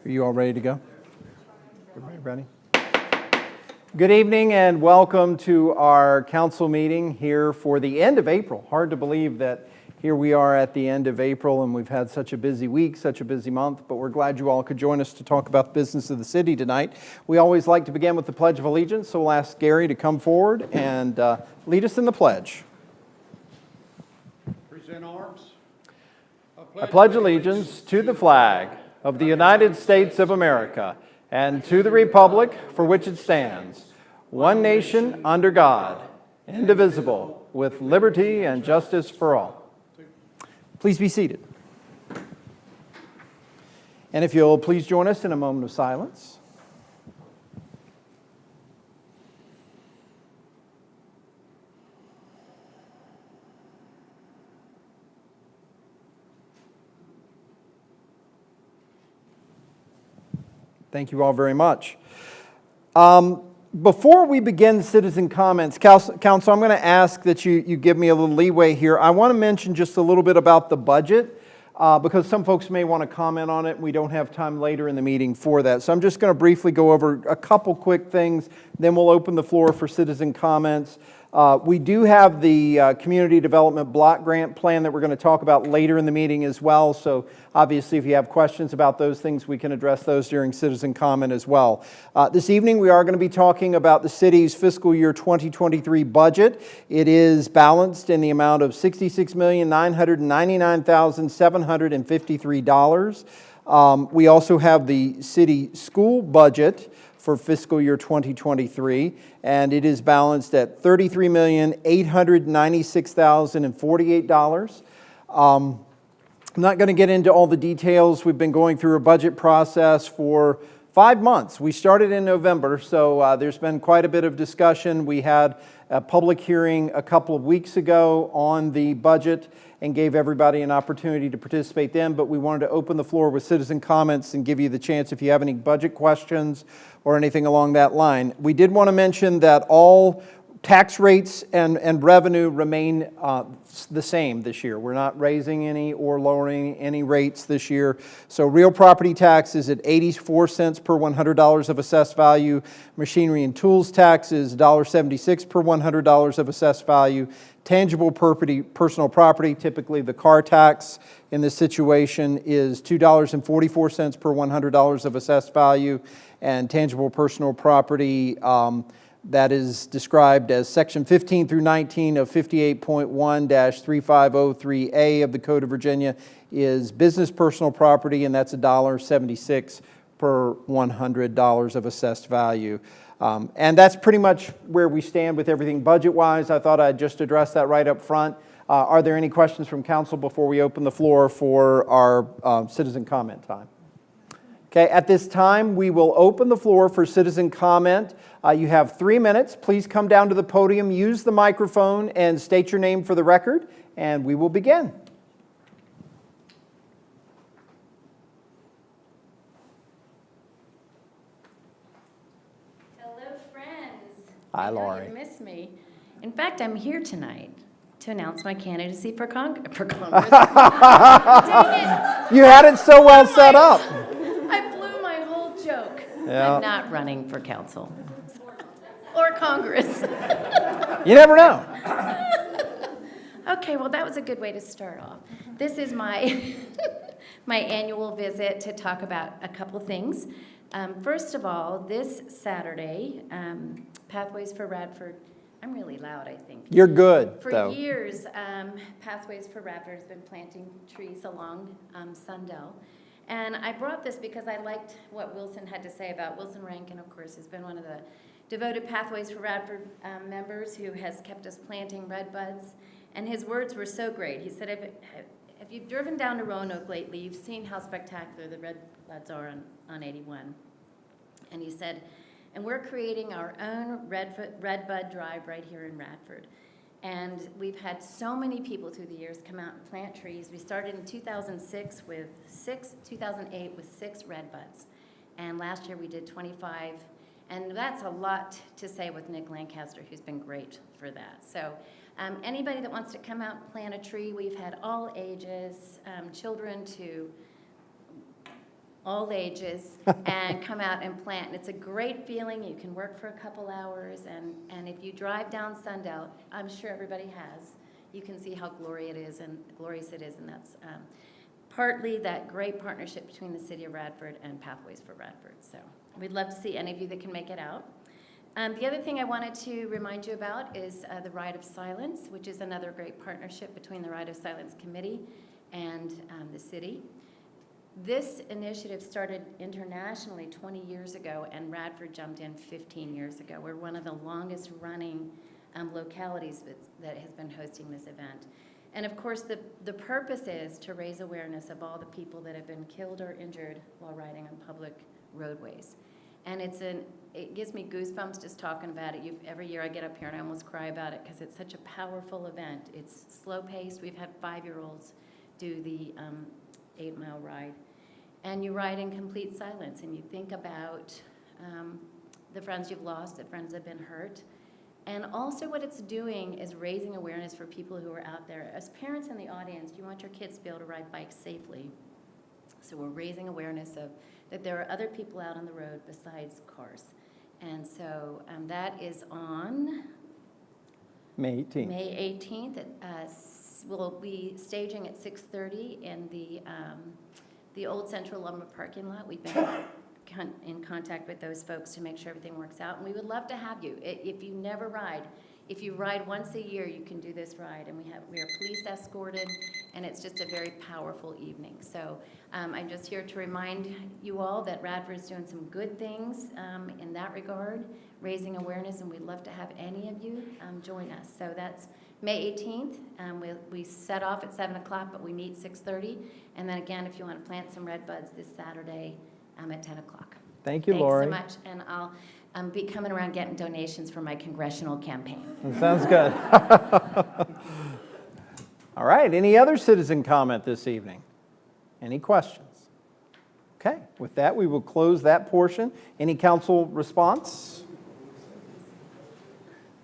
Are you all ready to go? Everybody ready? Good evening and welcome to our council meeting here for the end of April. Hard to believe that here we are at the end of April and we've had such a busy week, such a busy month, but we're glad you all could join us to talk about the business of the city tonight. We always like to begin with the Pledge of Allegiance, so we'll ask Gary to come forward and lead us in the pledge. Present arms. I pledge allegiance to the flag of the United States of America and to the republic for which it stands, one nation under God, indivisible, with liberty and justice for all. Please be seated. And if you'll please join us in a moment of silence. Thank you all very much. Before we begin citizen comments, Council, I'm going to ask that you give me a little leeway here. I want to mention just a little bit about the budget because some folks may want to comment on it. We don't have time later in the meeting for that. So I'm just going to briefly go over a couple quick things, then we'll open the floor for citizen comments. We do have the Community Development Block Grant Plan that we're going to talk about later in the meeting as well. So obviously if you have questions about those things, we can address those during citizen comment as well. This evening we are going to be talking about the city's fiscal year 2023 budget. It is balanced in the amount of $66,999,753. We also have the city school budget for fiscal year 2023, and it is balanced at $33,896,048. I'm not going to get into all the details. We've been going through a budget process for 5 months. We started in November, so there's been quite a bit of discussion. We had a public hearing a couple of weeks ago on the budget and gave everybody an opportunity to participate then, but we wanted to open the floor with citizen comments and give you the chance if you have any budget questions or anything along that line. We did want to mention that all tax rates and revenue remain the same this year. We're not raising any or lowering any rates this year. So real property tax is at 84 cents per $100 of assessed value. Machinery and tools tax is $1.76 per $100 of assessed value. Tangible personal property, typically the car tax in this situation, is $2.44 per $100 of assessed value. And tangible personal property that is described as Section 15 through 19 of 58.1-3503A of the Code of Virginia is business personal property, and that's $1.76 per $100 of assessed value. And that's pretty much where we stand with everything budget-wise. I thought I'd just address that right up front. Are there any questions from council before we open the floor for our citizen comment time? Okay, at this time, we will open the floor for citizen comment. You have 3 minutes. Please come down to the podium, use the microphone, and state your name for the record, and we will begin. Hello, friends. Hi, I know Laurie. you miss me. In fact, I'm here tonight to announce my candidacy for Congress. Dang it. You had it so well set up. I blew my whole joke. Yeah. I'm not running for council or Congress. You never know. Okay, well, that was a good way to start off. This is my my annual visit to talk about a couple things. First of all, this Saturday, Pathways for Radford. I'm really loud, I think. You're good, For though. years, Pathways for Radford has been planting trees along Sundell. And I brought this because I liked what Wilson had to say about Wilson Rankin, of course, has been one of the devoted Pathways for Radford members who has kept us planting red buds. And his words were so great. He said, if you've driven down to Roanoke lately, you've seen how spectacular the red buds are on 81. And he said, and we're creating our own red bud drive right here in Radford. And we've had so many people through the years come out and plant trees. We started in 2006 with 2008 with 6 red buds. And last year we did 25. And that's a lot to say with Nick Lancaster, who's been great for that. So Anybody that wants to come out and plant a tree, we've had all ages, children to all ages, and come out and plant. And it's a great feeling. You can work for a couple hours, and if you drive down Sundell, I'm sure everybody has, you can see how glorious it is, and that's partly that great partnership between the City of Radford and Pathways for Radford. So we'd love to see any of you that can make it out. The other thing I wanted to remind you about is the Ride of Silence, which is another great partnership between the Ride of Silence Committee and the city. This initiative started internationally 20 years ago, and Radford jumped in 15 years ago. We're one of the longest running localities that has been hosting this event. And of course, the purpose is to raise awareness of all the people that have been killed or injured while riding on public roadways. And it gives me goosebumps just talking about it. Every year I get up here and I almost cry about it because it's such a powerful event. It's slow-paced. We've had 5-year-olds do the 8-mile ride. And you ride in complete silence, and you think about the friends you've lost, the friends that have been hurt. And also what it's doing is raising awareness for people who are out there. As parents in the audience, you want your kids to be able to ride bikes safely. So we're raising awareness of that there are other people out on the road besides cars. And so that is on May 18th. May 18th. We'll be staging at 6:30 in the old Central Lumber parking lot. We've been in contact with those folks to make sure everything works out, and we would love to have you. If you never ride, if you ride once a year, you can do this ride, and we are police escorted, and it's just a very powerful evening. So I'm just here to remind you all that Radford is doing some good things in that regard, raising awareness, and we'd love to have any of you join us. So that's May 18th. We set off at 7 o'clock, but we meet 6:30, and then again, if you want to plant some red buds this Saturday at 10 o'clock. Thank you, Lori. Thanks so much, and I'll be coming around getting donations for my congressional campaign. That sounds good. All right, any other citizen comment this evening? Any questions? Okay, with that, we will close that portion. Any council response?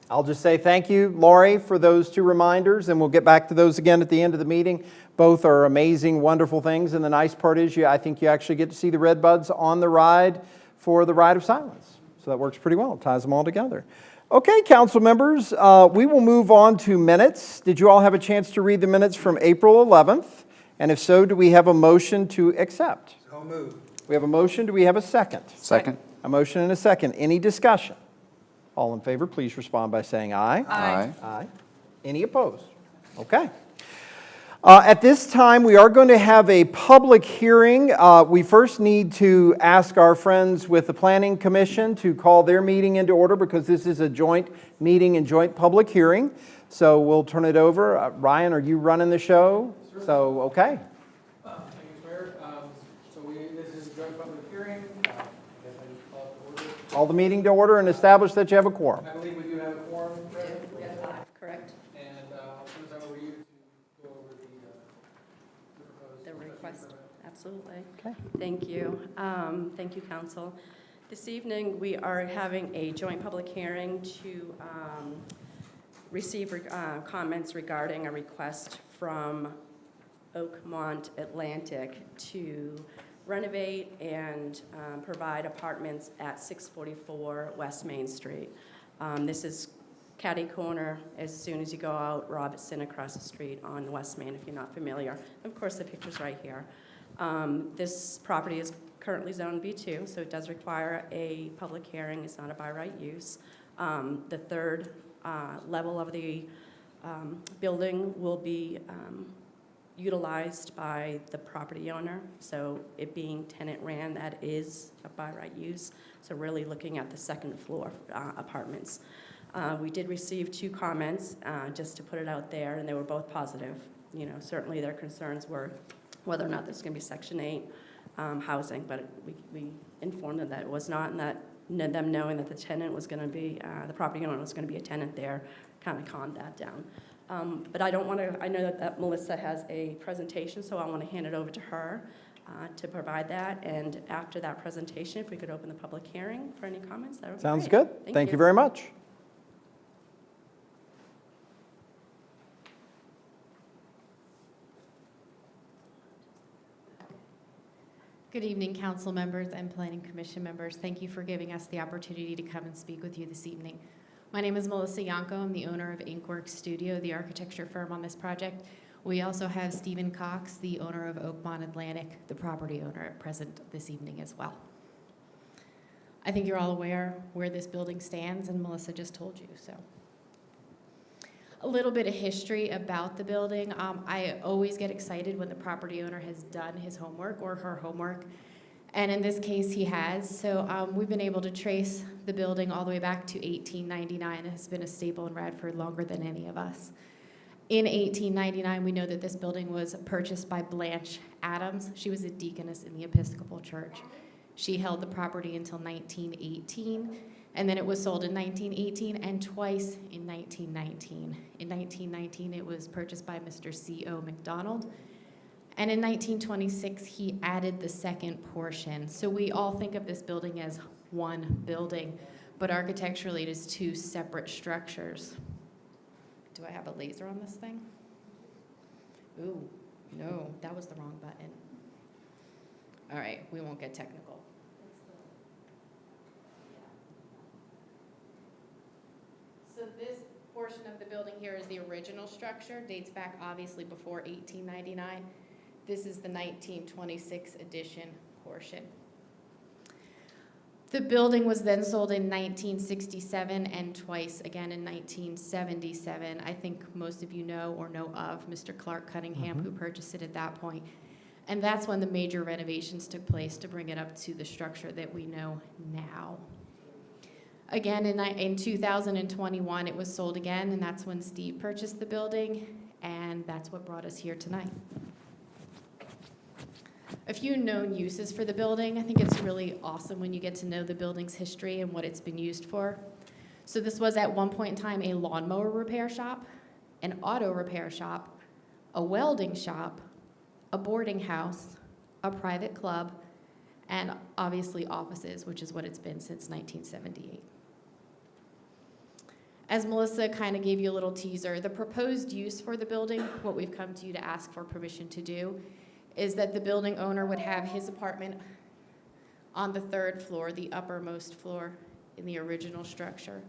I'll just say thank you, Lori, for those 2 reminders, and we'll get back to those again at the end of the meeting. Both are amazing, wonderful things, and the nice part is I think you actually get to see the red buds on the ride for the Ride of Silence. So that works pretty well, it ties them all together. Okay, council members, we will move on to minutes. Did you all have a chance to read the minutes from April 11th? And if so, do we have a motion to accept? So moved. We have a motion, do we have a second? Second. A motion and a second. Any discussion? All in favor, please respond by saying aye. Aye. Aye. Any opposed? Okay. At this time, we are going to have a public hearing. We first need to ask our friends with the Planning Commission to call their meeting into order because this is a joint meeting and joint public hearing. So we'll turn it over. Ryan, are you running the show? Sure. So, okay. Thank you, Mayor. This is a joint public hearing. I guess I just call it to order. Call the meeting to order and establish that you have a quorum. I believe we do have a quorum, present. We have 5, correct? And I'll turn it over to you to go over the proposed. The request, special permit. absolutely. Okay. Thank you. Thank you, council. This evening, we are having a joint public hearing to receive comments regarding a request from Oakmont Atlantic to renovate and provide apartments at 644 West Main Street. This is catty corner as soon as you go out Robertson across the street on West Main, if you're not familiar. Of course, the picture's right here. This property is currently zoned B2, so it does require a public hearing. It's not a by right use. The third level of the building will be utilized by the property owner, so it being tenant ran, that is a by right use. So really looking at the second floor apartments. We did receive 2 comments, just to put it out there, and they were both positive. You know, certainly their concerns were whether or not there's going to be Section 8 housing, but we informed them that it was not, and that them knowing that the tenant was going to be, the property owner was going to be a tenant there, kind of calmed that down. But I don't want to, I know that Melissa has a presentation, so I want to hand it over to her to provide that. And after that presentation, if we could open the public hearing for any comments, that would be Sounds great. good. Thank you very much. Good evening, council members and planning commission members. Thank you for giving us the opportunity to come and speak with you this evening. My name is Melissa Yanko. I'm the owner of Inkworks Studio, the architecture firm on this project. We also have Stephen Cox, the owner of Oakmont Atlantic, the property owner at present this evening as well. I think you're all aware where this building stands, and Melissa just told you so. A little bit of history about the building. I always get excited when the property owner has done his homework or her homework, and in this case he has. So we've been able to trace the building all the way back to 1899. It has been a staple in Radford longer than any of us. In 1899, we know that this building was purchased by Blanche Adams. She was a deaconess in the Episcopal Church. She held the property until 1918, and then it was sold in 1918 and twice in 1919. In 1919, it was purchased by Mr. C.O. McDonald, and in 1926, he added the second portion. So we all think of this building as one building, but architecturally it is two separate structures. Do I have a laser on this thing? Ooh, no, that was the wrong button. All right, we won't get technical. So this portion of the building here is the original structure, dates back obviously before 1899. This is the 1926 addition portion. The building was then sold in 1967 and twice again in 1977. I think most of you know or know of Mr. Clark Cunningham, who purchased it at that point. And that's when the major renovations took place to bring it up to the structure that we know now. Again, in 2021, it was sold again, and that's when Steve purchased the building, and that's what brought us here tonight. A few known uses for the building. I think it's really awesome when you get to know the building's history and what it's been used for. So this was at one point in time a lawnmower repair shop, an auto repair shop, a welding shop, a boarding house, a private club, and obviously offices, which is what it's been since 1978. As Melissa kind of gave you a little teaser, the proposed use for the building, what we've come to you to ask for permission to do, is that the building owner would have his apartment on the third floor, the uppermost floor in the original structure.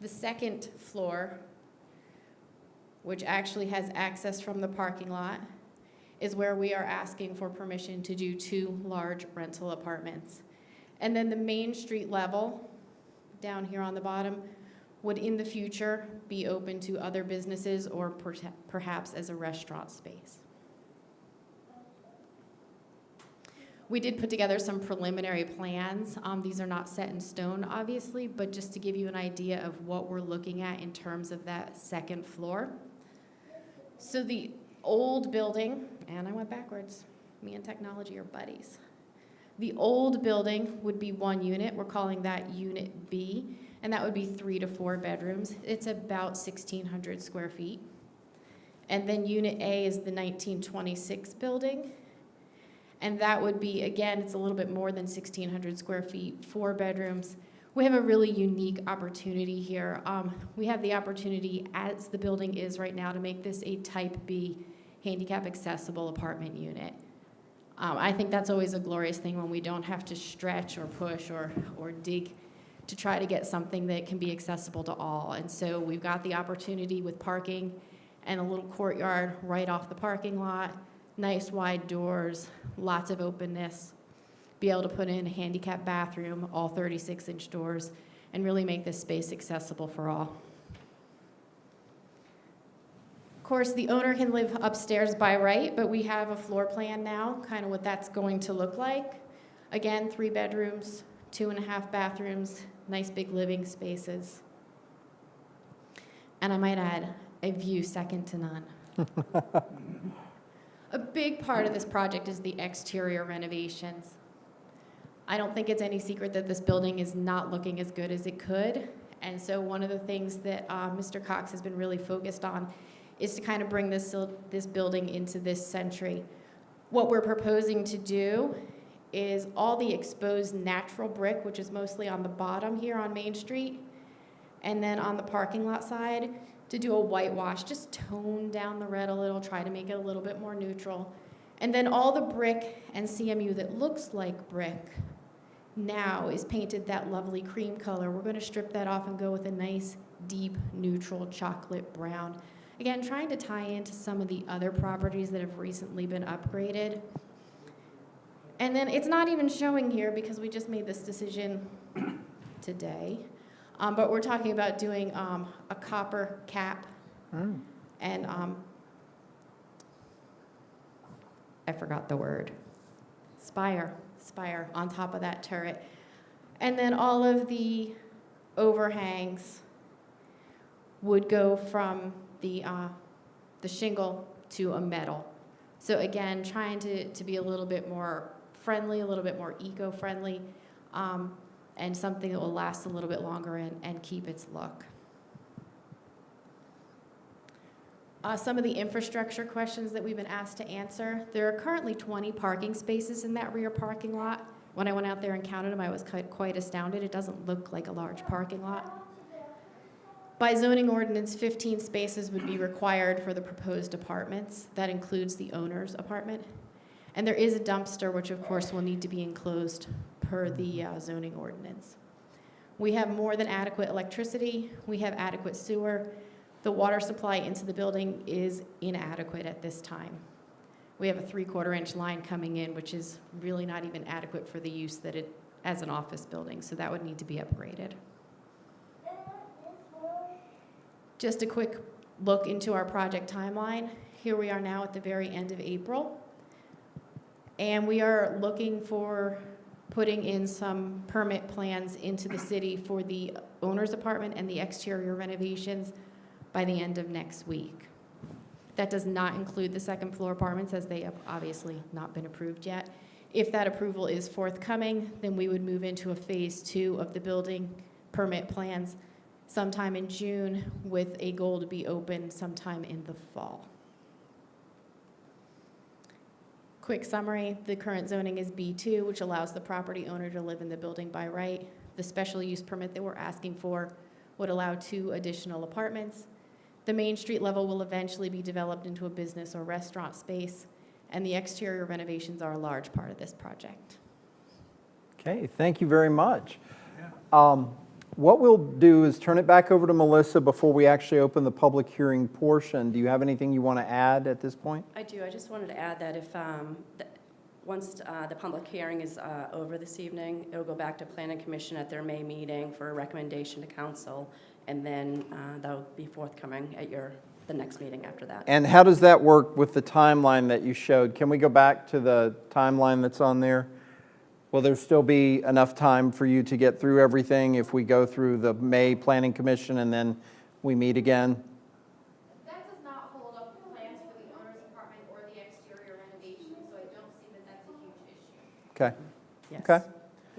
The second floor, which actually has access from the parking lot, is where we are asking for permission to do 2 large rental apartments. And then the main street level, down here on the bottom, would in the future be open to other businesses or perhaps as a restaurant space. We did put together some preliminary plans. These are not set in stone, obviously, but just to give you an idea of what we're looking at in terms of that second floor. So the old building, and I went backwards. Me and technology are buddies. The old building would be 1 unit. We're calling that Unit B, and that would be 3 to 4 bedrooms. It's about 1,600 square feet. And then Unit A is the 1926 building. And that would be, again, it's a little bit more than 1,600 square feet, 4 bedrooms. We have a really unique opportunity here. We have the opportunity, as the building is right now, to make this a Type B handicap accessible apartment unit. I think that's always a glorious thing when we don't have to stretch or push or dig to try to get something that can be accessible to all. And so we've got the opportunity with parking and a little courtyard right off the parking lot, nice wide doors, lots of openness, be able to put in a handicap bathroom, all 36-inch doors, and really make this space accessible for all. Of course, the owner can live upstairs by right, but we have a floor plan now, kind of what that's going to look like. Again, 3 bedrooms, 2.5 bathrooms, nice big living spaces. And I might add, a view second to none. A big part of this project is the exterior renovations. I don't think it's any secret that this building is not looking as good as it could. And so one of the things that Mr. Cox has been really focused on is to kind of bring this building into this century. What we're proposing to do is all the exposed natural brick, which is mostly on the bottom here on Main Street, and then on the parking lot side, to do a whitewash, just tone down the red a little, try to make it a little bit more neutral, And then all the brick and CMU that looks like brick now is painted that lovely cream color. We're going to strip that off and go with a nice, deep, neutral chocolate brown. Again, trying to tie into some of the other properties that have recently been upgraded. And then it's not even showing here because we just made this decision today. But we're talking about doing a copper cap and I forgot the word. Spire on top of that turret. And then all of the overhangs would go from the shingle to a metal. So again, trying to be a little bit more friendly, a little bit more eco-friendly, and something that will last a little bit longer and keep its look. Some of the infrastructure questions that we've been asked to answer. There are currently 20 parking spaces in that rear parking lot. When I went out there and counted them, I was quite astounded. It doesn't look like a large parking lot. By zoning ordinance, 15 spaces would be required for the proposed apartments. That includes the owner's apartment. And there is a dumpster, which of course will need to be enclosed per the zoning ordinance. We have more than adequate electricity. We have adequate sewer. The water supply into the building is inadequate at this time. We have a 3/4 inch line coming in, which is really not even adequate for the use that it as an office building, so that would need to be upgraded. Just a quick look into our project timeline. Here we are now at the very end of April, and we are looking for putting in some permit plans into the city for the owner's apartment and the exterior renovations by the end of next week. That does not include the second floor apartments, as they have obviously not been approved yet. If that approval is forthcoming, then we would move into a phase 2 of the building permit plans sometime in June, with a goal to be open sometime in the fall. Quick summary, the current zoning is B2, which allows the property owner to live in the building by right. The special use permit that we're asking for would allow 2 additional apartments. The Main Street level will eventually be developed into a business or restaurant space, and the exterior renovations are a large part of this project. Okay, thank you very much. What we'll do is turn it back over to Melissa before we actually open the public hearing portion. Do you have anything you want to add at this point? I do. I just wanted to add that if, once the public hearing is over this evening, it'll go back to Planning Commission at their May meeting for a recommendation to council, and then that'll be forthcoming at the next meeting after that. And how does that work with the timeline that you showed? Can we go back to the timeline that's on there? Will there still be enough time for you to get through everything if we go through the May Planning Commission and then we meet again? That does not hold up the plans for the owner's apartment or the exterior renovation, so I don't see that that's a huge issue. Okay. Yes. Okay.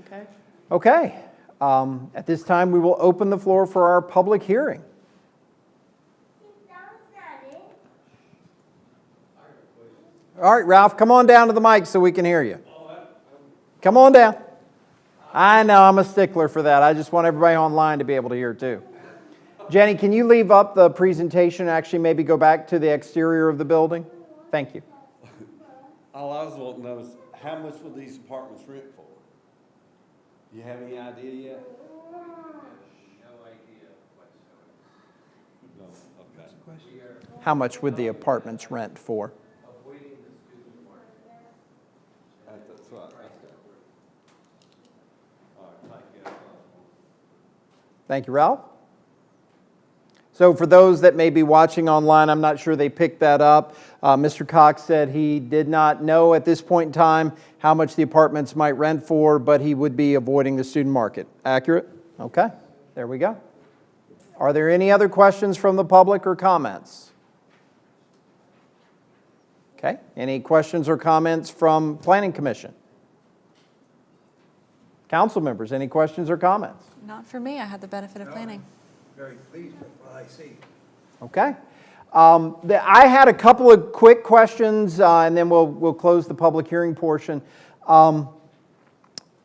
Okay. Okay. At this time, we will open the floor for our public hearing. All right, Ralph, come on down to the mic so we can hear you. Come on down. I know, I'm a stickler for that. I just want everybody online to be able to hear too. Jenny, can you leave up the presentation and actually maybe go back to the exterior of the building? Thank you. All I was wanting to know is, how much will these apartments rent for? Do you have any idea yet? No, okay. How much would the apartments rent for? That's right, okay. All right, thank you. Thank you, Ralph. So for those that may be watching online, I'm not sure they picked that up. Mr. Cox said he did not know at this point in time how much the apartments might rent for, but he would be avoiding the student market. Accurate? Okay, there we go. Are there any other questions from the public or comments? Okay, any questions or comments from Planning Commission? Council members, any questions or comments? Not for me. I had the benefit of planning. Very pleased with what I see. Okay. I had a couple of quick questions, and then we'll close the public hearing portion.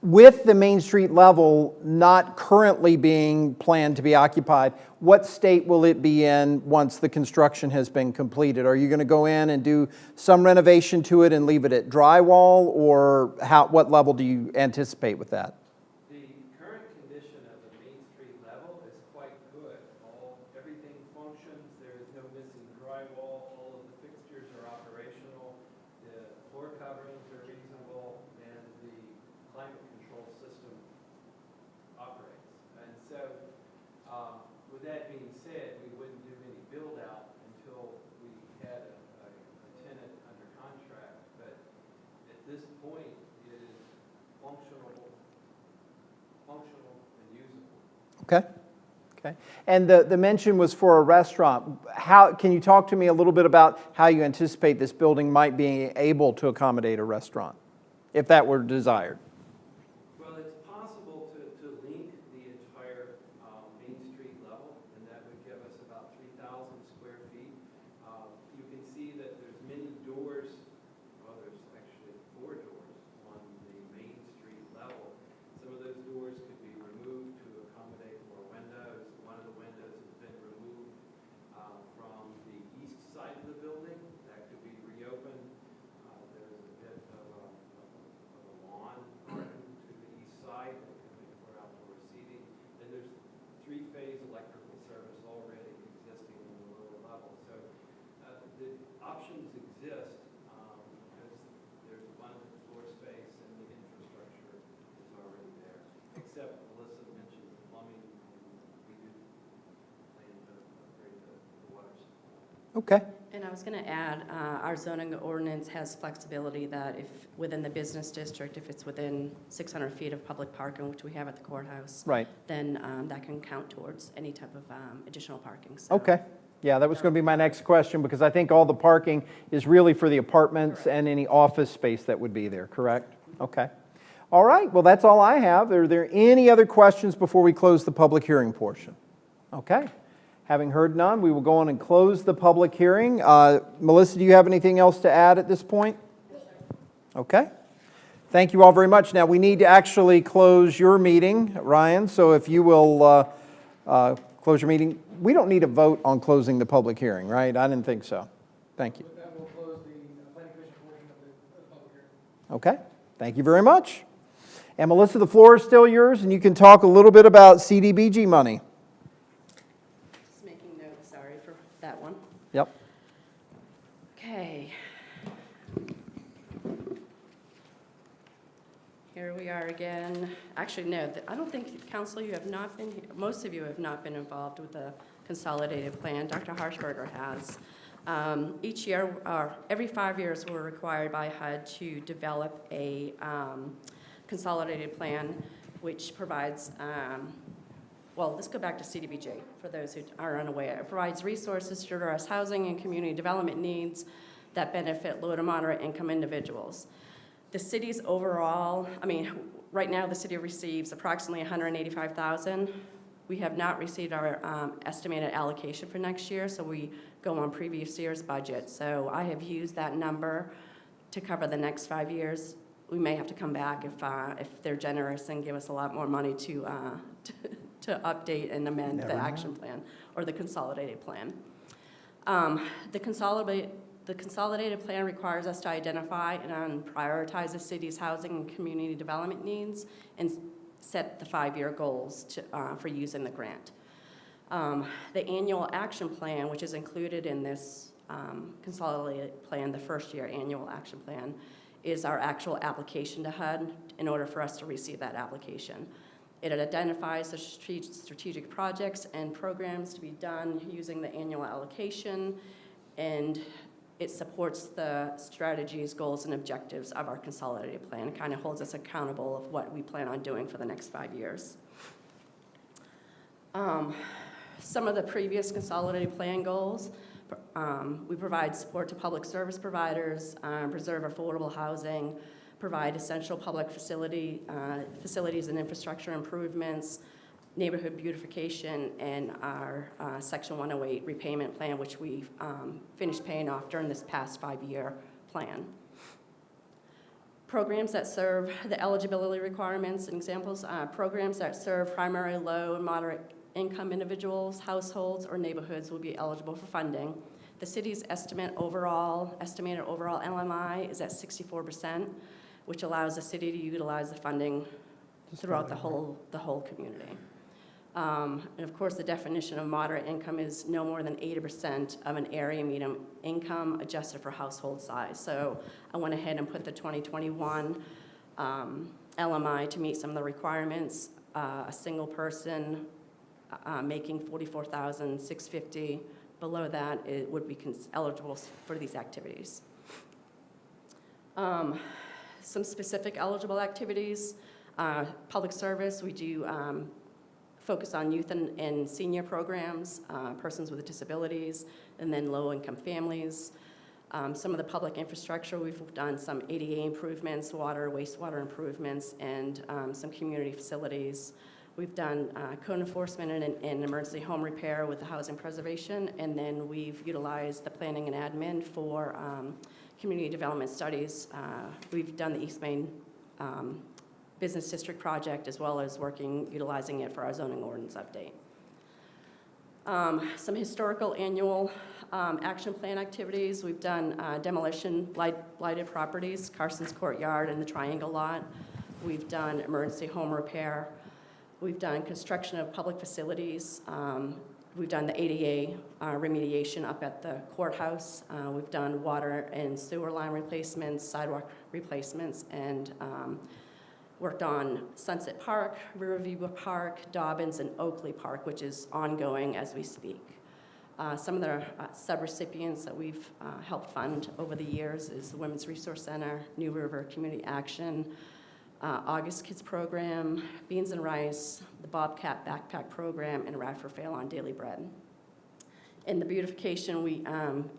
with the Main Street level not currently being planned to be occupied, what state will it be in once the construction has been completed? Are you going to go in and do some renovation to it and leave it at drywall, or what level do you anticipate with that? The current condition of the Main Street level is quite good. Everything functions, there is no missing drywall, all of the fixtures are operational, the floor coverings are reasonable, and the climate control system operates. And so, with that being said, we wouldn't do any build out until we had a tenant under contract, but at this point, it is functional and usable. Okay. Okay. And the mention was for a restaurant. Can you talk to me a little bit about how you anticipate this building might be able to accommodate a restaurant, if that were desired? Well, it's possible to link the entire Main Street level, and that would give us about 3,000 square feet. You can see that there's many doors, well, there's actually 4 doors on the Main Street level. Some of those doors could be removed to accommodate more windows. One of the windows has been removed from the east side of the building. That could be reopened. There's a bit of a lawn garden to the east side that could make for outdoor seating. And there's 3-phase electrical service already existing in the lower level. So the options exist because there's abundant floor space and the infrastructure is already there. Except Melissa mentioned the plumbing, and we do plan to upgrade the water supply. Okay. And I was going to add, our zoning ordinance has flexibility that if within the business district, if it's within 600 feet of public parking, which we have at the courthouse, Right. then that can count towards any type of additional parking. So Okay. Yeah, that was going to be my next question, because I think all the parking is really for the apartments and any office space that would be there, correct? Okay. All right, well, that's all I have. Are there any other questions before we close the public hearing portion? Okay. Having heard none, we will go on and close the public hearing. Melissa, do you have anything else to add at this point? Okay. Thank you all very much. Now, we need to actually close your meeting, Ryan, so if you will close your meeting. We don't need a vote on closing the public hearing, right? I didn't think so. Thank you. With that, we'll close the planning commission portion of the public hearing. Okay, thank you very much. And Melissa, the floor is still yours, and you can talk a little bit about CDBG money. just making notes, sorry for that one. Yep. Okay. Here we are again. Actually, no, I don't think, Council, you have not been, most of you have not been involved with the consolidated plan. Dr. Harshberger has. Each year, or every 5 years, we're required by HUD to develop a consolidated plan, which provides, well, let's go back to CDBG for those who are unaware. It provides resources to address housing and community development needs that benefit low to moderate income individuals. The city's overall, right now the city receives approximately $185,000. We have not received our estimated allocation for next year, so we go on previous year's budget. So I have used that number to cover the next 5 years. We may have to come back if they're generous and give us a lot more money to update and amend the action plan or the consolidated plan. The consolidated plan requires us to identify and prioritize the city's housing and community development needs and set the 5-year goals for using the grant. The annual action plan, which is included in this consolidated plan, the first-year annual action plan, is our actual application to HUD in order for us to receive that application. It identifies the strategic projects and programs to be done using the annual allocation, and it supports the strategies, goals, and objectives of our consolidated plan. It kind of holds us accountable of what we plan on doing for the next 5 years. Some of the previous consolidated plan goals, we provide support to public service providers, preserve affordable housing, provide essential public facilities and infrastructure improvements, neighborhood beautification, and our Section 108 repayment plan, which we finished paying off during this past 5-year plan. Programs that serve the eligibility requirements and examples, programs that serve primary low and moderate income individuals, households, or neighborhoods will be eligible for funding. The city's estimated overall LMI is at 64%, which allows the city to utilize the funding throughout the whole community. And of course, the definition of moderate income is no more than 80% of an area median income adjusted for household size. So I went ahead and put the 2021 LMI to meet some of the requirements. A single person making $44,650, below that it would be eligible for these activities. Some specific eligible activities, public service, we do focus on youth and senior programs, persons with disabilities, and then low-income families. Some of the public infrastructure, we've done some ADA improvements, water, wastewater improvements, and some community facilities. We've done code enforcement and emergency home repair with the housing preservation, and then we've utilized the planning and admin for community development studies. We've done the East Main Business District project, as well as utilizing it for our zoning ordinance update. Some historical annual action plan activities. We've done demolition blighted properties, Carson's Courtyard and the Triangle Lot. We've done emergency home repair. We've done construction of public facilities. We've done the ADA remediation up at the courthouse. We've done water and sewer line replacements, sidewalk replacements, and worked on Sunset Park, Riverview Park, Dobbins, and Oakley Park, which is ongoing as we speak. Some of the subrecipients that we've helped fund over the years is the Women's Resource Center, New River Community Action, August Kids Program, Beans and Rice, the Bobcat Backpack Program, and Radford Fail on Daily Bread. In the beautification, we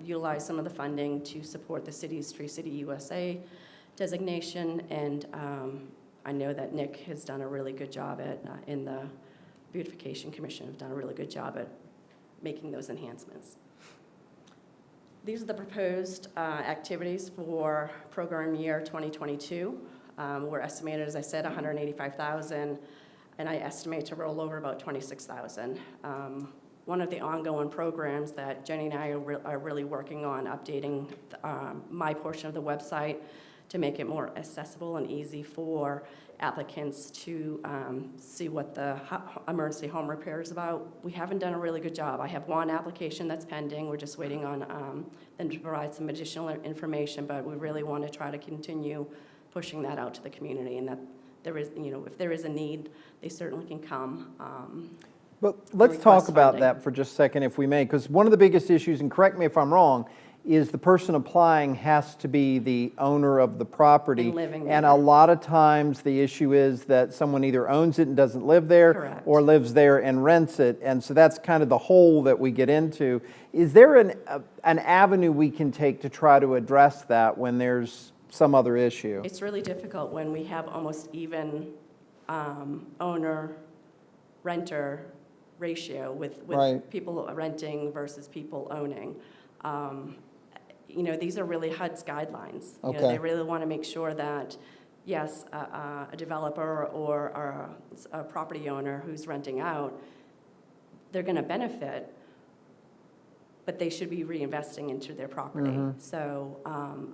utilize some of the funding to support the city's Tree City USA designation, and I know that Nick has done a really good job in the Beautification Commission, have done a really good job at making those enhancements. These are the proposed activities for program year 2022. We're estimated, as I said, $185,000, and I estimate to roll over about $26,000. One of the ongoing programs that Jenny and I are really working on updating my portion of the website to make it more accessible and easy for applicants to see what the emergency home repair is about. We haven't done a really good job. I have one application that's pending. We're just waiting on them to provide some additional information, but we really want to try to continue pushing that out to the community, and that there is, if there is a need, they certainly can come. But let's talk request about funding. that for just a second, if we may, because one of the biggest issues, and correct me if I'm wrong, is the person applying has to be the owner of the property. And living And there. a lot of times, the issue is that someone either owns it and doesn't live there, Correct. or lives there and rents it, and so that's kind of the hole that we get into. Is there an avenue we can take to try to address that when there's some other issue? It's really difficult when we have almost even owner-renter ratio with Right. people renting versus people owning. These are really HUD's guidelines. Okay. They really want to make sure that, yes, a developer or a property owner who's renting out, they're going to benefit, but they should be reinvesting into their property. Mm-hmm. So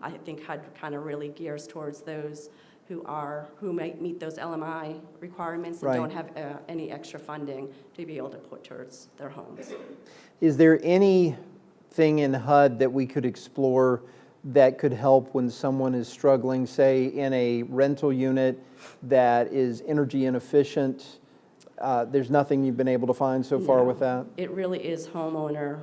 I think HUD kind of really gears towards those who might meet those LMI requirements and Right. don't have any extra funding to be able to put towards their homes. Is there anything in HUD that we could explore that could help when someone is struggling, say, in a rental unit that is energy inefficient? There's nothing you've been able to find so far No. with that? It really is homeowner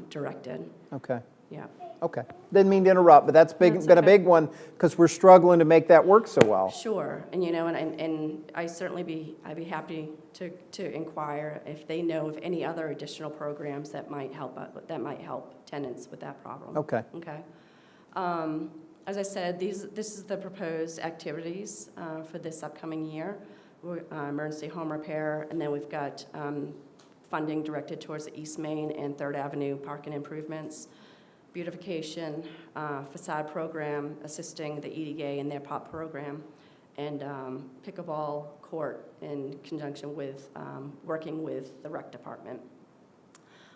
directed, Okay, yeah. okay. Didn't mean to interrupt, but that's That's been a okay. big one because we're struggling to make that work so well. Sure, and I certainly I'd be happy to inquire if they know of any other additional programs that might help tenants with that problem. Okay. Okay. As I said, this is the proposed activities for this upcoming year. Emergency home repair, and then we've got funding directed towards the East Main and 3rd Avenue parking improvements. beautification, facade program, assisting the EDA in their POP program, and pickleball court in conjunction with working with the rec department.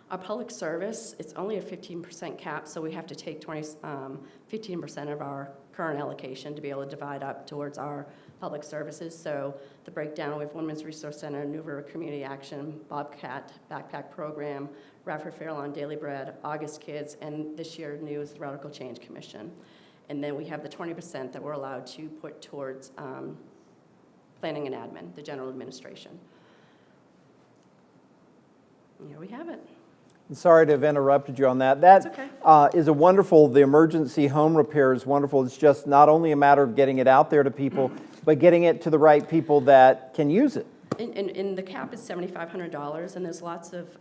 Our public service, it's only a 15% cap, so we have to take 15% of our current allocation to be able to divide up towards our public services. So the breakdown, we have Women's Resource Center, New River Community Action, Bobcat Backpack Program, Radford Fairlawn Daily Bread, August Kids, and this year new is the Radical Change Commission. And then we have the 20% that we're allowed to put towards planning and admin, the general administration. And here we have it. Sorry to have interrupted you on that. That That's okay. is a wonderful, the emergency home repair is wonderful. It's just not only a matter of getting it out there to people, but getting it to the right people that can use it. And the cap is $7,500, and there's lots of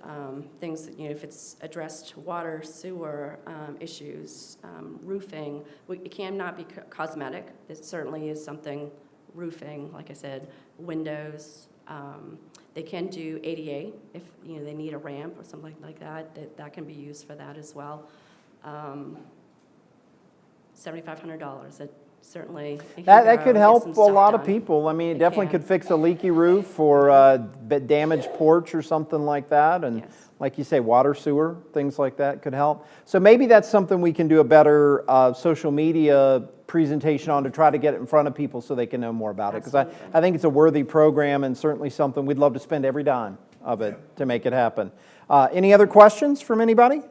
things that, if it's addressed water, sewer issues, roofing, it cannot be cosmetic. It certainly is something, roofing, like I said, windows. They can do ADA if, they need a ramp or something like that. That can be used for that as well. $7,500, it certainly. That could get help some a stuff lot of done. people. I mean, it It definitely can. could fix a leaky roof or a damaged porch or something like that. And Yes. like you say, water, sewer, things like that could help. So maybe that's something we can do a better social media presentation on to try to get it in front of people so they can know more about it. Because Absolutely. I think it's a worthy program and certainly something we'd love to spend every dime of it to make it happen. Any other questions from anybody?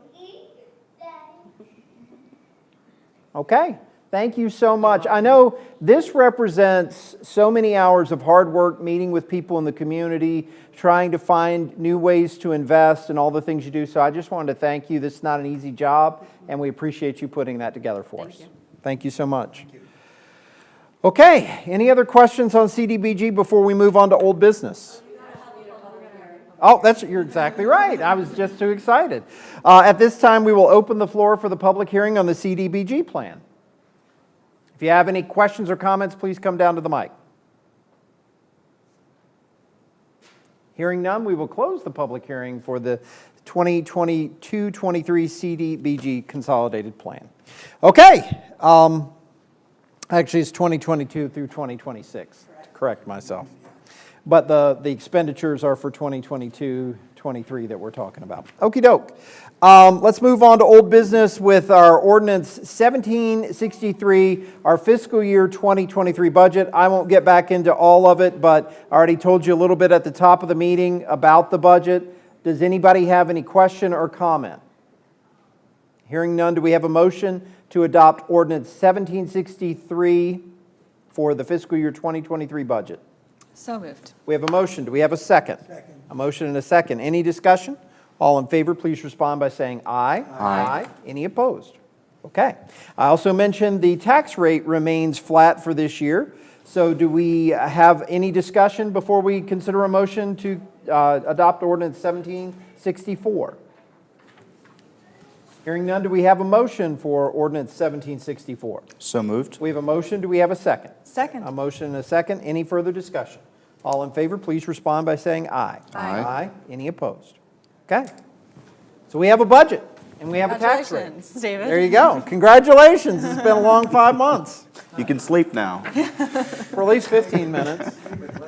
Okay. Thank you so much. I know this represents so many hours of hard work meeting with people in the community, trying to find new ways to invest and all the things you do. So I just wanted to thank you. This is not an easy job, and we appreciate you putting that together for Thank us. you. Thank you so much. Okay, any other questions on CDBG before we move on to old business? Oh, you're exactly right. I was just too excited. At this time, we will open the floor for the public hearing on the CDBG plan. If you have any questions or comments, please come down to the mic. Hearing none, we will close the public hearing for the 2022-23 CDBG consolidated plan. Okay, actually it's 2022 through 2026. Correct myself. But the expenditures are for 2022-23 that we're talking about. Okey doke. Let's move on to old business with our ordinance 1763, our fiscal year 2023 budget. I won't get back into all of it, but I already told you a little bit at the top of the meeting about the budget. Does anybody have any question or comment? Hearing none, do we have a motion to adopt ordinance 1763 for the fiscal year 2023 budget? So moved. We have a motion. Do we have a second? Second. A motion and a second. Any discussion? All in favor, please respond by saying aye. Aye. Any opposed? Okay. I also mentioned the tax rate remains flat for this year. So do we have any discussion before we consider a motion to adopt ordinance 1764? Hearing none, do we have a motion for ordinance 1764? So moved. We have a motion. Do we have a second? Second. A motion and a second. Any further discussion? All in favor, please respond by saying aye. Aye. Any opposed? Okay. So we have a budget and we have a tax rate. Congratulations, David. There you go. Congratulations. It's been a long 5 months, You can sleep now. for at least 15 minutes.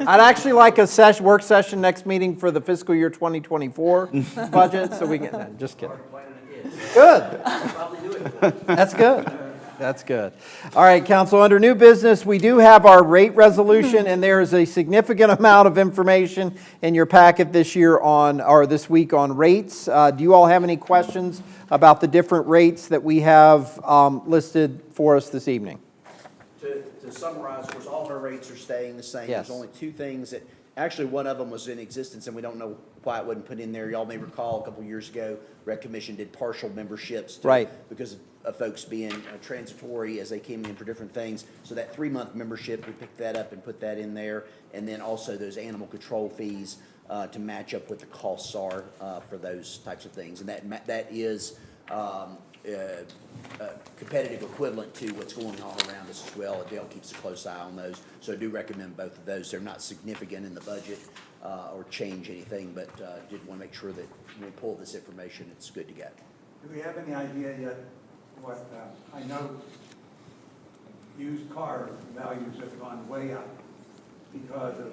I'd actually like a work session next meeting for the fiscal year 2024 budget, so we can, no, just kidding. Good. That's good. That's good. All right, council, under new business, we do have our rate resolution, and there is a significant amount of information in your packet this week on rates. Do you all have any questions about the different rates that we have listed for us this evening? To summarize, of course, all of our rates are staying the same. Yes. There's only two things that, actually, one of them was in existence, and we don't know why it wasn't put in there. Y'all may recall, a couple years ago, Rec Commission did partial memberships. Right. Because of folks being transitory as they came in for different things. So that 3-month membership, we picked that up and put that in there. And then also those animal control fees to match up what the costs are for those types of things. And that is competitive equivalent to what's going on around us as well. Adele keeps a close eye on those, so I do recommend both of those. They're not significant in the budget or change anything, but did want to make sure that when we pull this information, it's good to go. Do we have any idea yet what, I know used car values have gone way up because of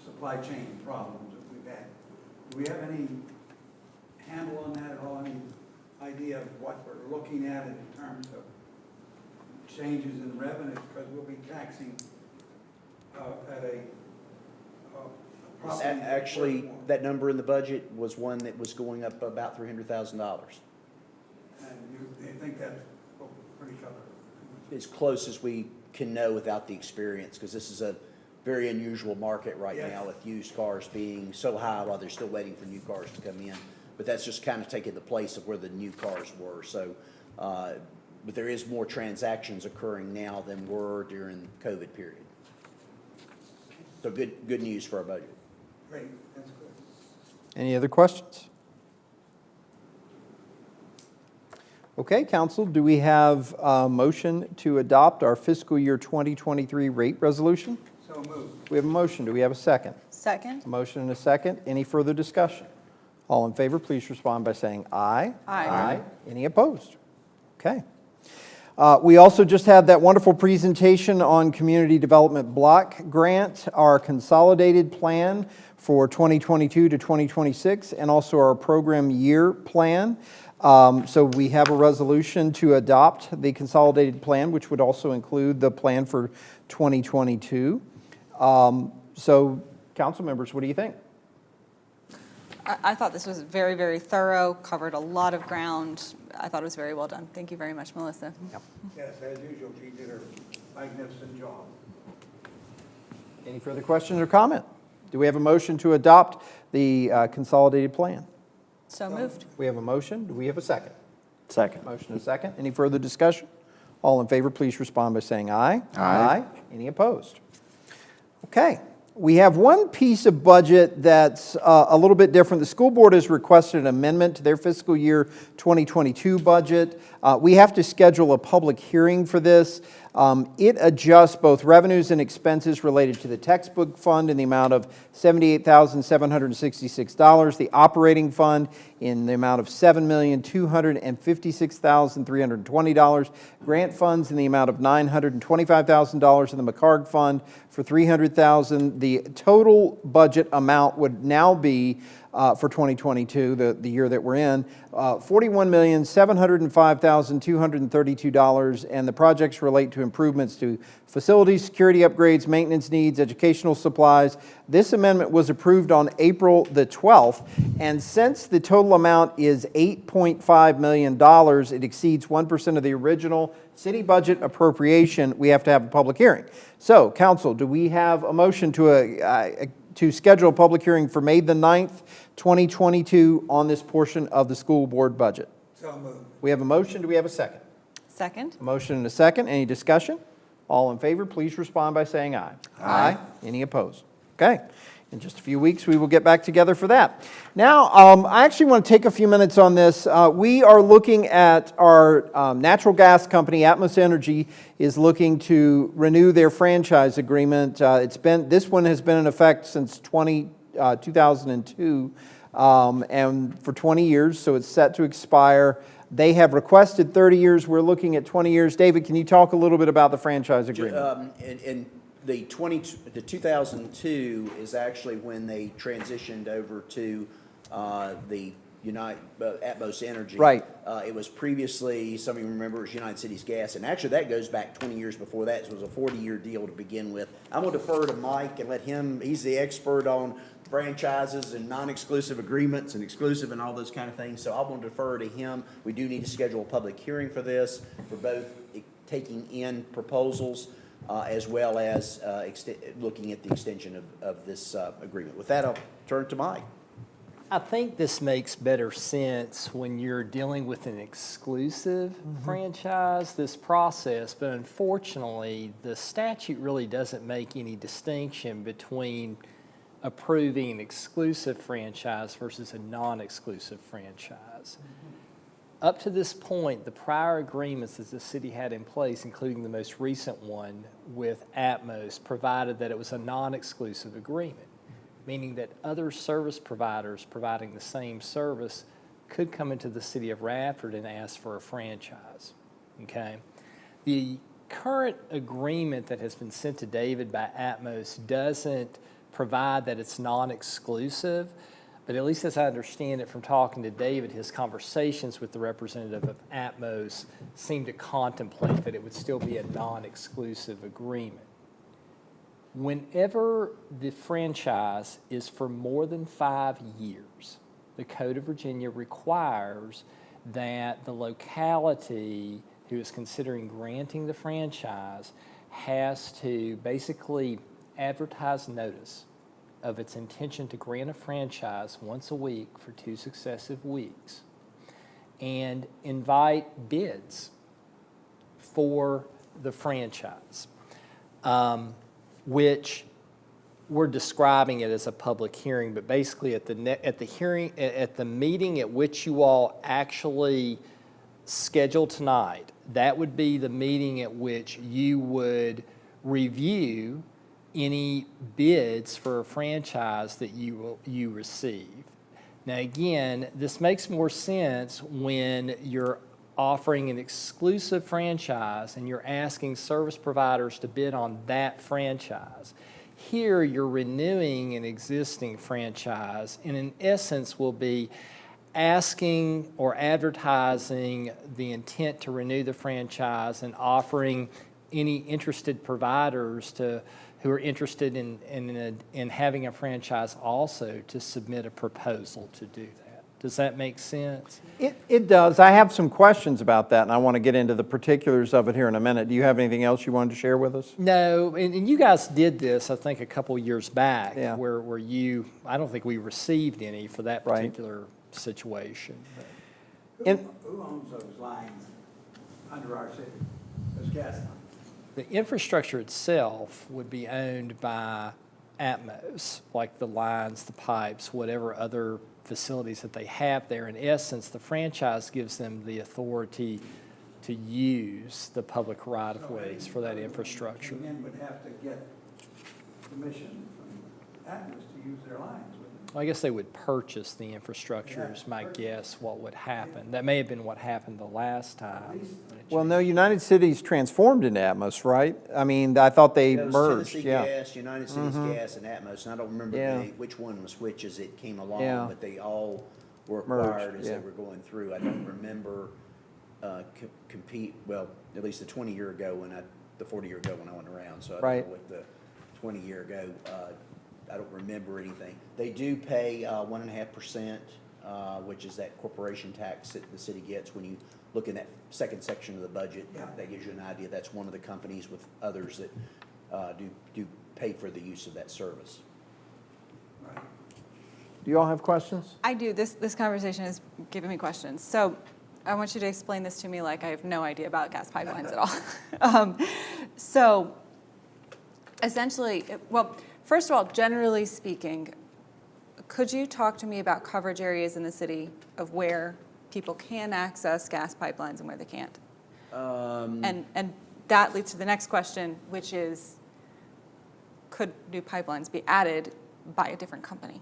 supply chain problems that we've had. Do we have any handle on that at all? Any idea of what we're looking at in terms of changes in revenue? Because we'll be taxing at a property. Actually, that number in the budget was one that was going up about $300,000. And you think that's pretty covered? As close as we can know without the experience, because this is a very unusual market right Yes. now with used cars being so high while they're still waiting for new cars to come in. But that's just kind of taking the place of where the new cars were. So, but there is more transactions occurring now than were during the COVID period. So good news for our budget. Great, that's good. Any other questions? Okay, council, do we have a motion to adopt our fiscal year 2023 rate resolution? So moved. We have a motion. Do we have a second? Second? A motion and a second. Any further discussion? All in favor, please respond by saying aye. Aye. Any opposed? Okay. We also just had that wonderful presentation on Community Development Block Grant, our consolidated plan for 2022 to 2026, and also our program year plan. So we have a resolution to adopt the consolidated plan, which would also include the plan for 2022. So, council members, what do you think? I thought this was very, very thorough, covered a lot of ground. I thought it was very well done. Thank you very much, Melissa. Yes, as usual, she did her magnificent job. Any further questions or comment? Do we have a motion to adopt the consolidated plan? So moved. We have a motion. Do we have a second? Second. Motion and a second. Any further discussion? All in favor, please respond by saying aye. Aye. Any opposed? Okay. We have one piece of budget that's a little bit different. The school board has requested an amendment to their fiscal year 2022 budget. We have to schedule a public hearing for this. It adjusts both revenues and expenses related to the textbook fund in the amount of $78,766, the operating fund in the amount of $7,256,320, grant funds in the amount of $925,000, and the McCarg fund for $300,000. The total budget amount would now be for 2022, the year that we're in, $41,705,232, and the projects relate to improvements to facilities, security upgrades, maintenance needs, educational supplies. This amendment was approved on April the 12th, and since the total amount is $8.5 million, it exceeds 1% of the original city budget appropriation, we have to have a public hearing. So, council, do we have a motion to schedule a public hearing for May the 9th, 2022 on this portion of the school board budget? So moved. We have a motion. Do we have a second? Second? A motion and a second. Any discussion? All in favor, please respond by saying aye. Aye. Any opposed? Okay. In just a few weeks, we will get back together for that. Now, I actually want to take a few minutes on this. We are looking at our natural gas company, Atmos Energy, is looking to renew their franchise agreement. This one has been in effect since 2002, and for 20 years, so it's set to expire. They have requested 30 years. We're looking at 20 years. David, can you talk a little bit about the franchise agreement? And the 2002 is actually when they transitioned over to the Atmos Energy. Right. It was previously, some of you remember, it was United Cities Gas, and actually that goes back 20 years before that. So it was a 40-year deal to begin with. I'm going to defer to Mike and let him, he's the expert on franchises and non-exclusive agreements and exclusive and all those kind of things. So I'm going to defer to him. We do need to schedule a public hearing for this, for both taking in proposals as well as looking at the extension of this agreement. With that, I'll turn to Mike. I think this makes better sense when you're dealing with an exclusive franchise, this process, but unfortunately, the statute really doesn't make any distinction between approving an exclusive franchise versus a non-exclusive franchise. Up to this point, the prior agreements that the city had in place, including the most recent one with Atmos, provided that it was a non-exclusive agreement, meaning that other service providers providing the same service could come into the city of Radford and ask for a franchise, okay? The current agreement that has been sent to David by Atmos doesn't provide that it's non-exclusive, but at least as I understand it from talking to David, his conversations with the representative of Atmos seem to contemplate that it would still be a non-exclusive agreement. Whenever the franchise is for more than 5 years, the Code of Virginia requires that the locality who is considering granting the franchise has to basically advertise notice of its intention to grant a franchise once a week for 2 successive weeks and invite bids for the franchise, which we're describing it as a public hearing, but basically at the meeting at which you all actually schedule tonight, that would be the meeting at which you would review any bids for a franchise that you receive. Now again, this makes more sense when you're offering an exclusive franchise and you're asking service providers to bid on that franchise. Here, you're renewing an existing franchise and in essence will be asking or advertising the intent to renew the franchise and offering any interested providers who are interested in having a franchise also to submit a proposal to do that. Does that make sense? It does. I have some questions about that, and I want to get into the particulars of it here in a minute. Do you have anything else you wanted to share with us? No, and you guys did this, I think, a couple years back, Yeah. where you, I don't think we received any for that Right. particular situation. And- Who owns those lines under our city, those gas lines? The infrastructure itself would be owned by Atmos, like the lines, the pipes, whatever other facilities that they have there. In essence, the franchise gives them the authority to use the public right-of-ways for that infrastructure. Again, would have to get permission from Atmos to use their lines, wouldn't they? I guess they would purchase the infrastructure is my guess what would happen. That may have been what happened the last time. Well, no, United Cities transformed into Atmos, right? I mean, I thought they It was merged, Tennessee yeah. Gas, United Cities Gas, and Atmos, and I don't remember Yeah. which one was which as it came Yeah. along, but they all were Merged, acquired as yeah. they were going through. I don't remember compete, well, at least the 20-year ago the 40-year ago when I went around, so I don't Right. know what the 20-year ago, I don't remember anything. They do pay 1.5%, which is that corporation tax that the city gets when you look in that second section of the budget. Yeah. That gives you an idea. That's one of the companies with others that do pay for the use of that service. Right. Do you all have questions? I do. This conversation is giving me questions. So I want you to explain this to me like I have no idea about gas pipelines at all. So essentially, well, first of all, generally speaking, could you talk to me about coverage areas in the city of where people can access gas pipelines and where they can't? And that leads to the next question, which is, could new pipelines be added by a different company?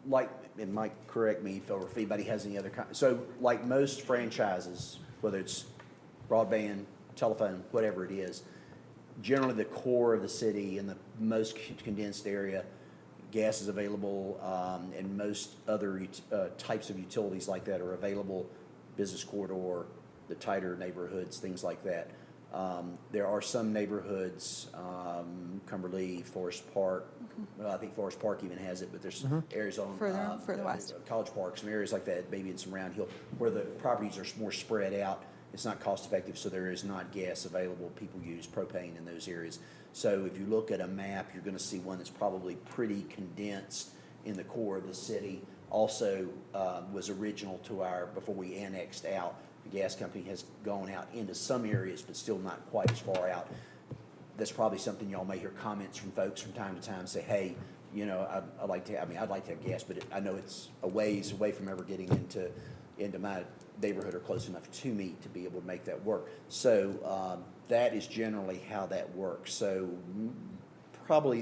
Like, and Mike, correct me if anybody has any other, so like most franchises, whether it's broadband, telephone, whatever it is, generally the core of the city and the most condensed area, gas is available, and most other types of utilities like that are available, business corridor, the tighter neighborhoods, things like that. There are some neighborhoods, Cumberly, Forest Park, well, I think Forest Park even has it, but there's areas on. Further west. College Park, some areas like that, maybe in some Round Hill, where the properties are more spread out. It's not cost effective, so there is not gas available. People use propane in those areas. So if you look at a map, you're gonna see one that's probably pretty condensed in the core of the city. Also, was original to before we annexed out. The gas company has gone out into some areas, but still not quite as far out. That's probably something y'all may hear comments from folks from time to time, say, hey, you know, I'd like to have gas, but I know it's a ways away from ever getting into my neighborhood or close enough to me to be able to make that work. So that is generally how that works. So probably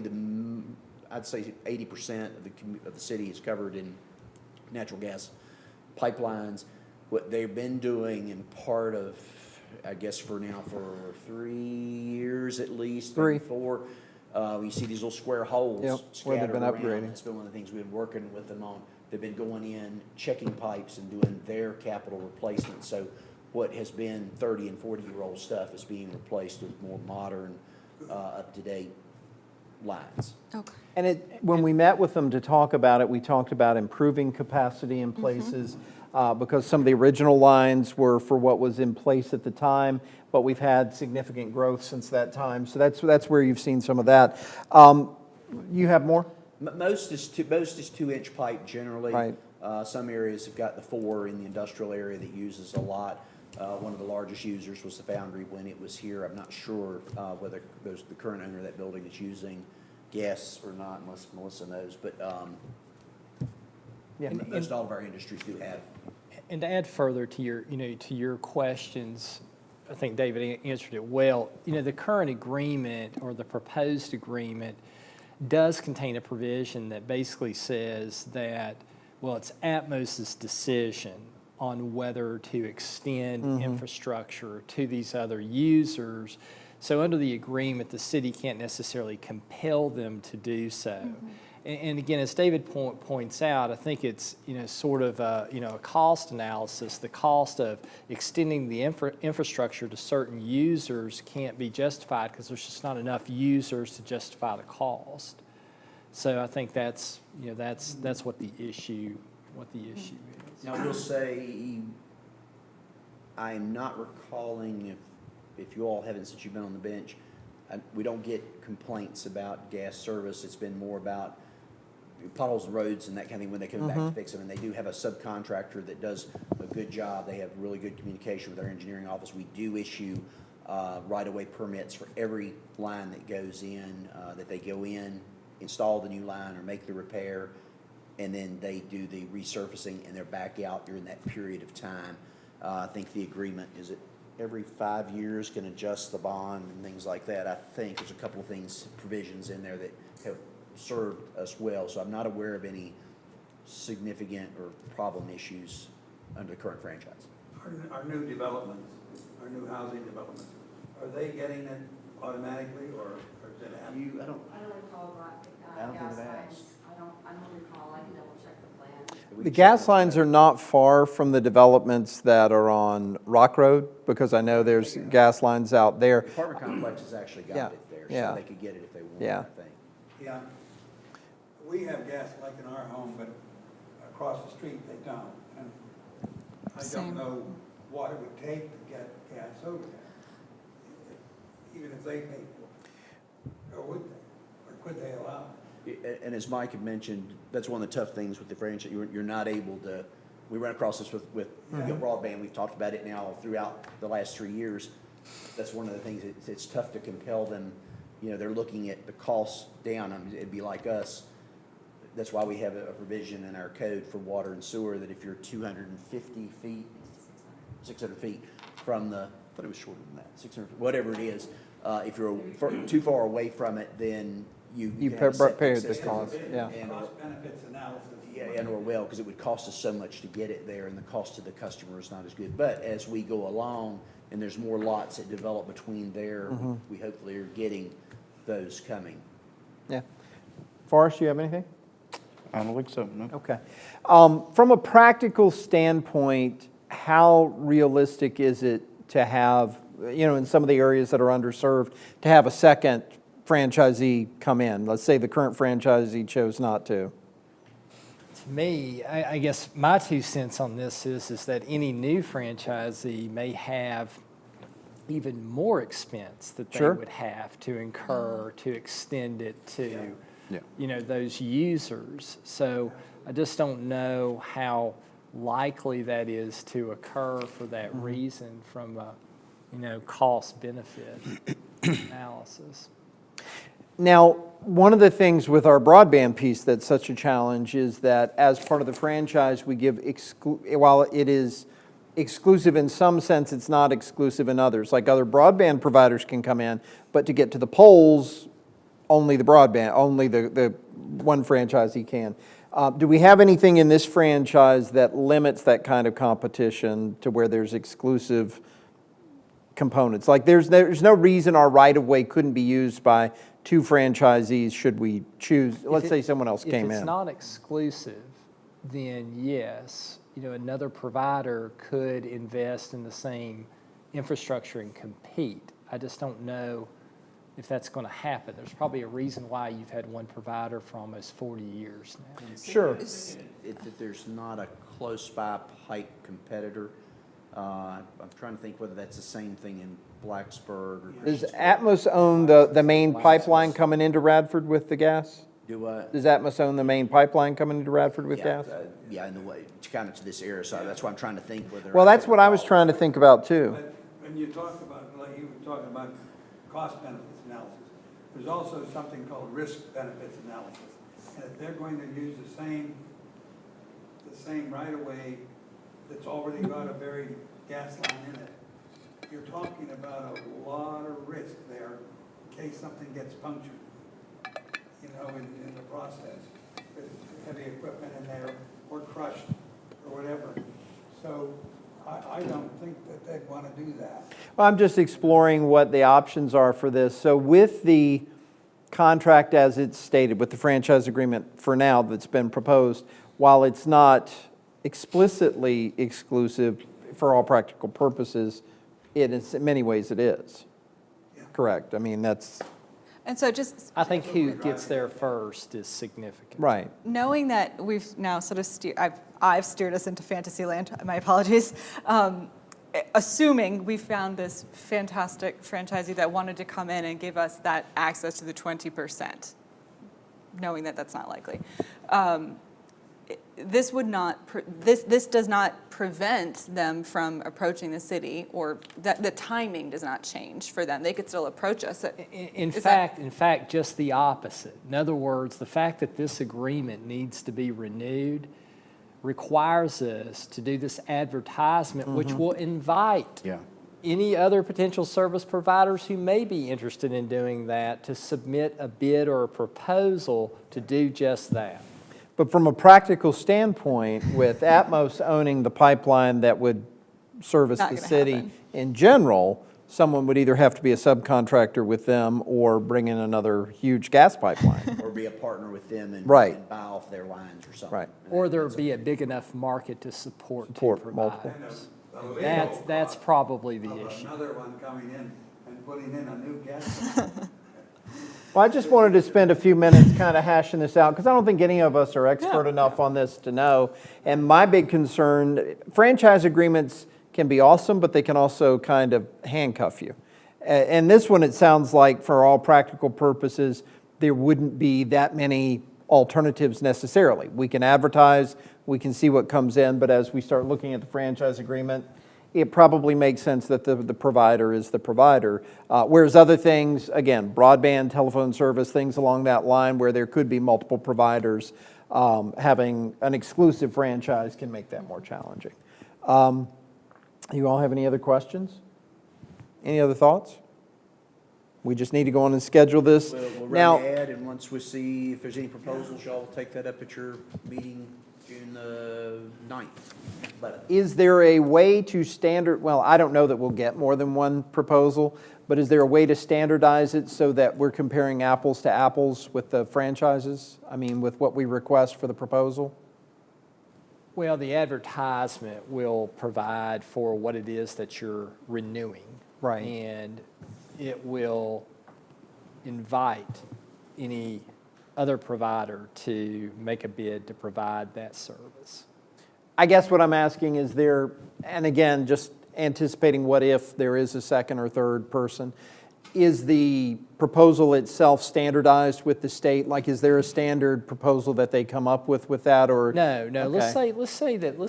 I'd say 80% of the city is covered in natural gas pipelines. What they've been doing in part of, I guess for 3 years at least, maybe 4, you see these little square holes Yep, where they've scattered been around. upgrading. That's been one of the things we've been working with them on. They've been going in, checking pipes and doing their capital replacement. So what has been 30 and 40-year-old stuff is being replaced with more modern, up-to-date lines. Okay. And when we met with them to talk about it, we talked about improving capacity in places, because some of the original lines were for what was in place at the time, but we've had significant growth since that time. So that's where you've seen some of that. You have more? Most is 2-inch pipe generally. Right. Some areas have got the 4 in the industrial area that uses a lot. One of the largest users was the foundry when it was here. I'm not sure whether there's the current owner of that building is using gas or not, unless Melissa knows. But Yeah. most all of our industries do have. And to add further to your questions, I think David answered it well. The current agreement or the proposed agreement does contain a provision that basically says that, well, it's Atmos's decision on whether to extend infrastructure to these other users. So under the agreement, the city can't necessarily compel them to do so. And again, as David points out, I think it's sort of a cost analysis. The cost of extending the infrastructure to certain users can't be justified because there's just not enough users to justify the cost. So I think that's what the issue is. Now, I will say, I'm not recalling if you all haven't, since you've been on the bench, we don't get complaints about gas service. It's been more about potholes in roads and that kind of thing when they come back to fix them. And they do have a subcontractor that does a good job. They have really good communication with our engineering office. We do issue right-of-way permits for every line that goes in, that they go in, install the new line or make the repair, and then they do the resurfacing and they're back out during that period of time. I think the agreement is that every 5 years can adjust the bond and things like that. I think there's a couple of things, provisions in there that have served us well. So I'm not aware of any significant or problem issues under the current franchise. Our new developments, our new housing developments, are they getting it automatically or does it have? I don't recall think it has. I don't recall. I can double check the plan. The gas lines are not far from the developments that are on Rock Road, because I know there's gas lines out there. The apartment complex has actually Yeah, got it there, yeah. so they could get it if they wanted, Yeah. I think. Yeah, we have gas like in our home, but across the street they don't. And I Same. don't know what it would take to get gas over there, even if they paid for it. Or would they? Or could they allow it? And as Mike had mentioned, that's one of the tough things with the franchise. You're not able to, we run across this with broadband. We've talked about it now throughout the last 3 years. That's one of the things, it's tough to compel them. They're looking at the costs down. I mean, it'd be like us. That's why we have a provision in our code for water and sewer that if you're 250 feet, 600 feet from the, I thought it was shorter than that, 600, whatever it is, if you're too far away from it, then you You can have a septic pay the system. cost, yeah. And- Cost benefits analysis. Yeah, and/or well, because it would cost us so much to get it there, and the cost to the customer is not as good. But as we go along, and there's more lots that develop between there, we hopefully are getting those coming. Yeah. Forrest, you have anything? I don't think so, no. Okay. From a practical standpoint, how realistic is it to have, in some of the areas that are underserved, to have a second franchisee come in? Let's say the current franchisee chose not to. To me, I guess my 2 cents on this is that any new franchisee may have even more expense that they Sure. would have to incur to extend it to, Yeah. those users. So I just don't know how likely that is to occur for that reason from a, cost-benefit analysis. Now, one of the things with our broadband piece that's such a challenge is that as part of the franchise, we give, while it is exclusive in some sense, it's not exclusive in others. Like other broadband providers can come in, but to get to the poles, only the broadband, only the one franchisee can. Do we have anything in this franchise that limits that kind of competition to where there's exclusive components? Like, there's no reason our right-of-way couldn't be used by two franchisees should we choose, let's say someone else came If it's in. not exclusive, then yes, another provider could invest in the same infrastructure and compete. I just don't know if that's going to happen. There's probably a reason why you've had one provider for almost 40 years now. Sure. If there's not a close by Pike competitor, I'm trying to think whether that's the same thing in Blacksburg or. Does Atmos own the main pipeline coming into Radford with the gas? Do I? Does Atmos own the main pipeline coming into Radford with Yeah, gas? Yeah, in the way, it's kind of to this area, so that's why I'm trying to think whether. Well, that's what I was trying to think about too. But when you talk about, like you were talking about cost benefits analysis, there's also something called risk benefits analysis. And if they're going to use the same right-of-way that's already got a buried gas line in it, you're talking about a lot of risk there in case something gets punctured, in the process. With heavy equipment in there, or crushed, or whatever. So I don't think that they'd want to do that. Well, I'm just exploring what the options are for this. So with the contract as it's stated, with the franchise agreement for now that's been proposed, while it's not explicitly exclusive for all practical purposes, it is, in many ways it is. Yeah. Correct. I mean, that's And so just I think who gets there first is significant. right. knowing that we've now sort of I've steered us into fantasy land, my apologies. Assuming we found this fantastic franchisee that wanted to come in and give us that access to the 20%, knowing that that's not likely. This would not, this does not prevent them from approaching the city, or that the timing does not change for them. They could still approach us. In fact, just the opposite. In other words, the fact that this agreement needs to be renewed requires us to do this advertisement, which will invite Yeah. any other potential service providers who may be interested in doing that to submit a bid or a proposal to do just that. But from a practical standpoint, with Atmos owning the pipeline that would service Not the gonna city happen. in general, someone would either have to be a subcontractor with them or bring in another huge gas pipeline. Or be a partner with them and. Right. And buy off their lines or something. Right. Or there would be a big enough market to support two Multiple. providers. And the legal That's cost probably the of issue. another one coming in and putting in a new gas line. Well, I just wanted to spend a few minutes kind of hashing this out, because I don't think any of us are expert enough on this to know. And my big concern, franchise agreements can be awesome, but they can also kind of handcuff you. And this one, it sounds like, for all practical purposes, there wouldn't be that many alternatives necessarily. We can advertise, we can see what comes in, but as we start looking at the franchise agreement, it probably makes sense that the provider is the provider. Whereas other things, again, broadband, telephone service, things along that line where there could be multiple providers, having an exclusive franchise can make that more challenging. You all have any other questions? Any other thoughts? We just need to go on and schedule this. We'll Now, run the ad, and once we see if there's any proposals, y'all will take that up at your meeting June the 9th. But is there a way to well, I don't know that we'll get more than one proposal, but is there a way to standardize it so that we're comparing apples to apples with the franchises? I mean, with what we request for the proposal? Well, the advertisement will provide for what it is that you're renewing. Right. And it will invite any other provider to make a bid to provide that service. I guess what I'm asking is there, and again, just anticipating what if there is a second or third person, is the proposal itself standardized with the state? Like, is there a standard proposal that they come up with that, or? No. Okay. Let's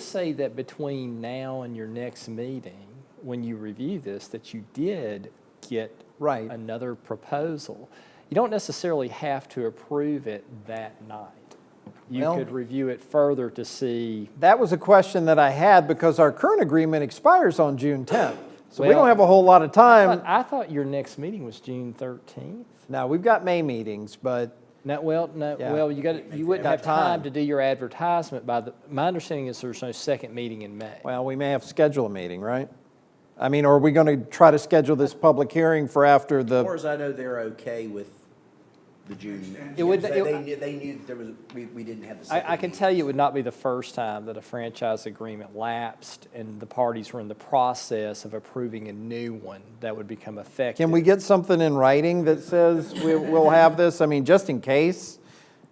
say that between now and your next meeting, when you review this, that you did get Right. another proposal. You don't necessarily have to approve it that night. You Well- could review it further to see. That was a question that I had, because our current agreement expires on June 10th. So we Well, don't have a whole lot of time. I thought your next meeting was June 13th. Now, we've got May meetings, but No, well, no, Yeah. well, you wouldn't Got have time time. to do your advertisement my understanding is there's no second meeting in May. Well, we may have to schedule a meeting, right? I mean, or are we going to try to schedule this public hearing for after As far the, as I know, they're okay with the June. It would- They knew that there was, we didn't have the second I can meeting. tell you it would not be the first time that a franchise agreement lapsed and the parties were in the process of approving a new one that would become effective. can we get something in writing that says we'll have this? I mean, just in case.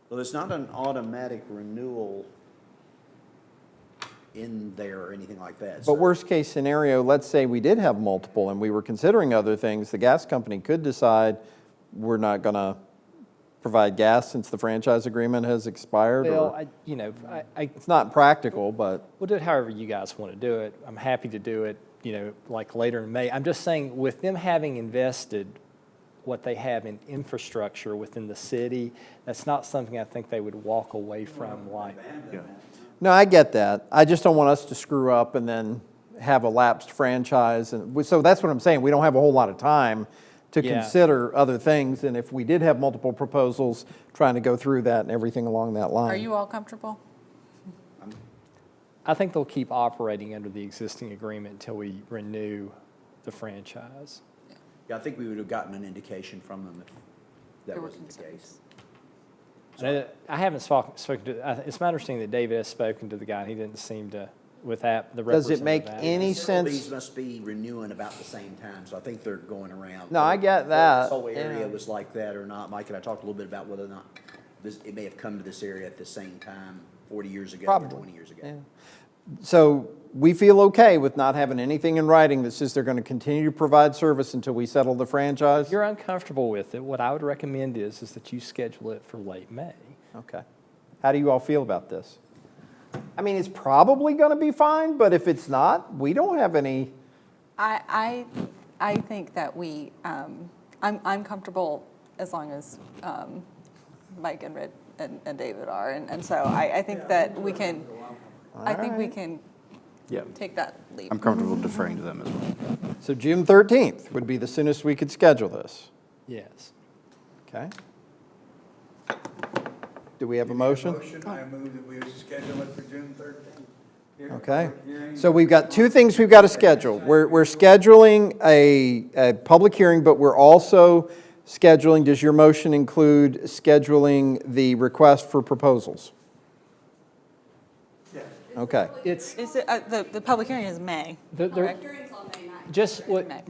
Well, it's not an automatic renewal in there or anything like that. But so- worst case scenario, let's say we did have multiple and we were considering other things, the gas company could decide we're not going to provide gas since the franchise agreement has expired. Well, Or it's not practical, but we'll do it however you guys want to do it. I'm happy to do it, like later in May. I'm just saying with them having invested what they have in infrastructure within the city, that's not something I think they would walk away from like. no, I get that. I just don't want us to screw up and then have a lapsed franchise. So that's what I'm saying. We don't have a whole lot of time to Yeah. consider other things. And if we did have multiple proposals, trying to go through that and everything along that line. Are you all comfortable? I think they'll keep operating under the existing agreement until we renew the franchise. Yeah, I think we would have gotten an indication from them if There that were wasn't the case. I haven't spoken to, it's my understanding that David has spoken to the guy, and he didn't seem to, the Does it representative. make of any Atmos. Several of sense? these must be renewing about the same time, so I think they're going around. No, I get Whether that, This whole area yeah. was like that or not. Mike and I talked a little bit about whether or not it may have come to this area at the same time 40 years ago or Probably, 20 years ago. yeah. So we feel okay with not having anything in writing that says they're going to continue to provide service until we settle the franchise? If you're uncomfortable with it, what I would recommend is that you schedule it for late May. Okay. How do you all feel about this? I mean, it's probably going to be fine, but if it's not, we don't have any, I think that I'm comfortable as long as Mike and Red and David are. And so I think that we can, I think we can Yeah, take that leap. I'm comfortable deferring to them as well. so June 13th would be the soonest we could schedule this. Yes. Okay? Do we have a motion? I move that we schedule it for June 13th. Okay, so we've got two things we've got to schedule. We're scheduling a public hearing, but we're also scheduling, does your motion include scheduling the request for proposals? Yeah. Okay, It's, Is it, the public hearing is May, correct? just what, May.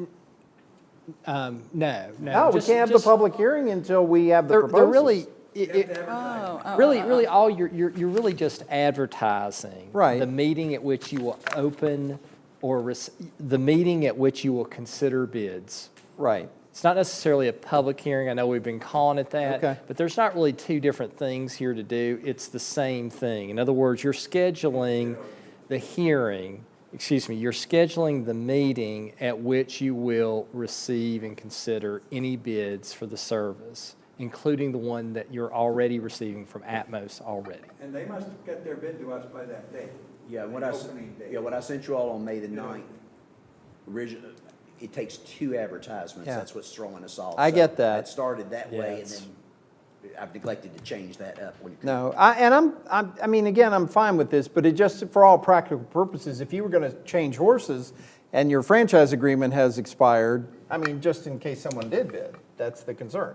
no. no, we just- can't have the just- public hearing until we have the They're proposals. really, Oh, really, all you're really just advertising. Right. The meeting at which you will open or the meeting at which you will consider bids. Right, It's not necessarily a public hearing. I know we've been calling it that. Okay. But there's not really two different things here to do. It's the same thing. In other words, you're scheduling the hearing, you're scheduling the meeting at which you will receive and consider any bids for the service, including the one that you're already receiving from Atmos already. And they must get their bid to us by that date. Yeah, what I sent you all on May the 9th, it takes 2 advertisements. Yeah. That's what's throwing us off. I So get that. It started that Yeah, way, and it's- then I've neglected to change that up. no, I mean, again, I'm fine with this, but it just, for all practical purposes, if you were going to change horses and your franchise agreement has expired, I mean, just in case someone did bid, that's the concern.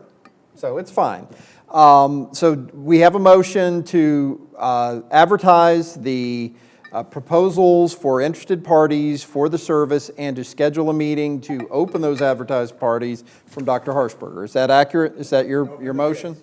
So it's fine. So we have a motion to advertise the proposals for interested parties for the service and to schedule a meeting to open those advertised parties from Dr. Harshberger. Is that accurate? Is that your motion?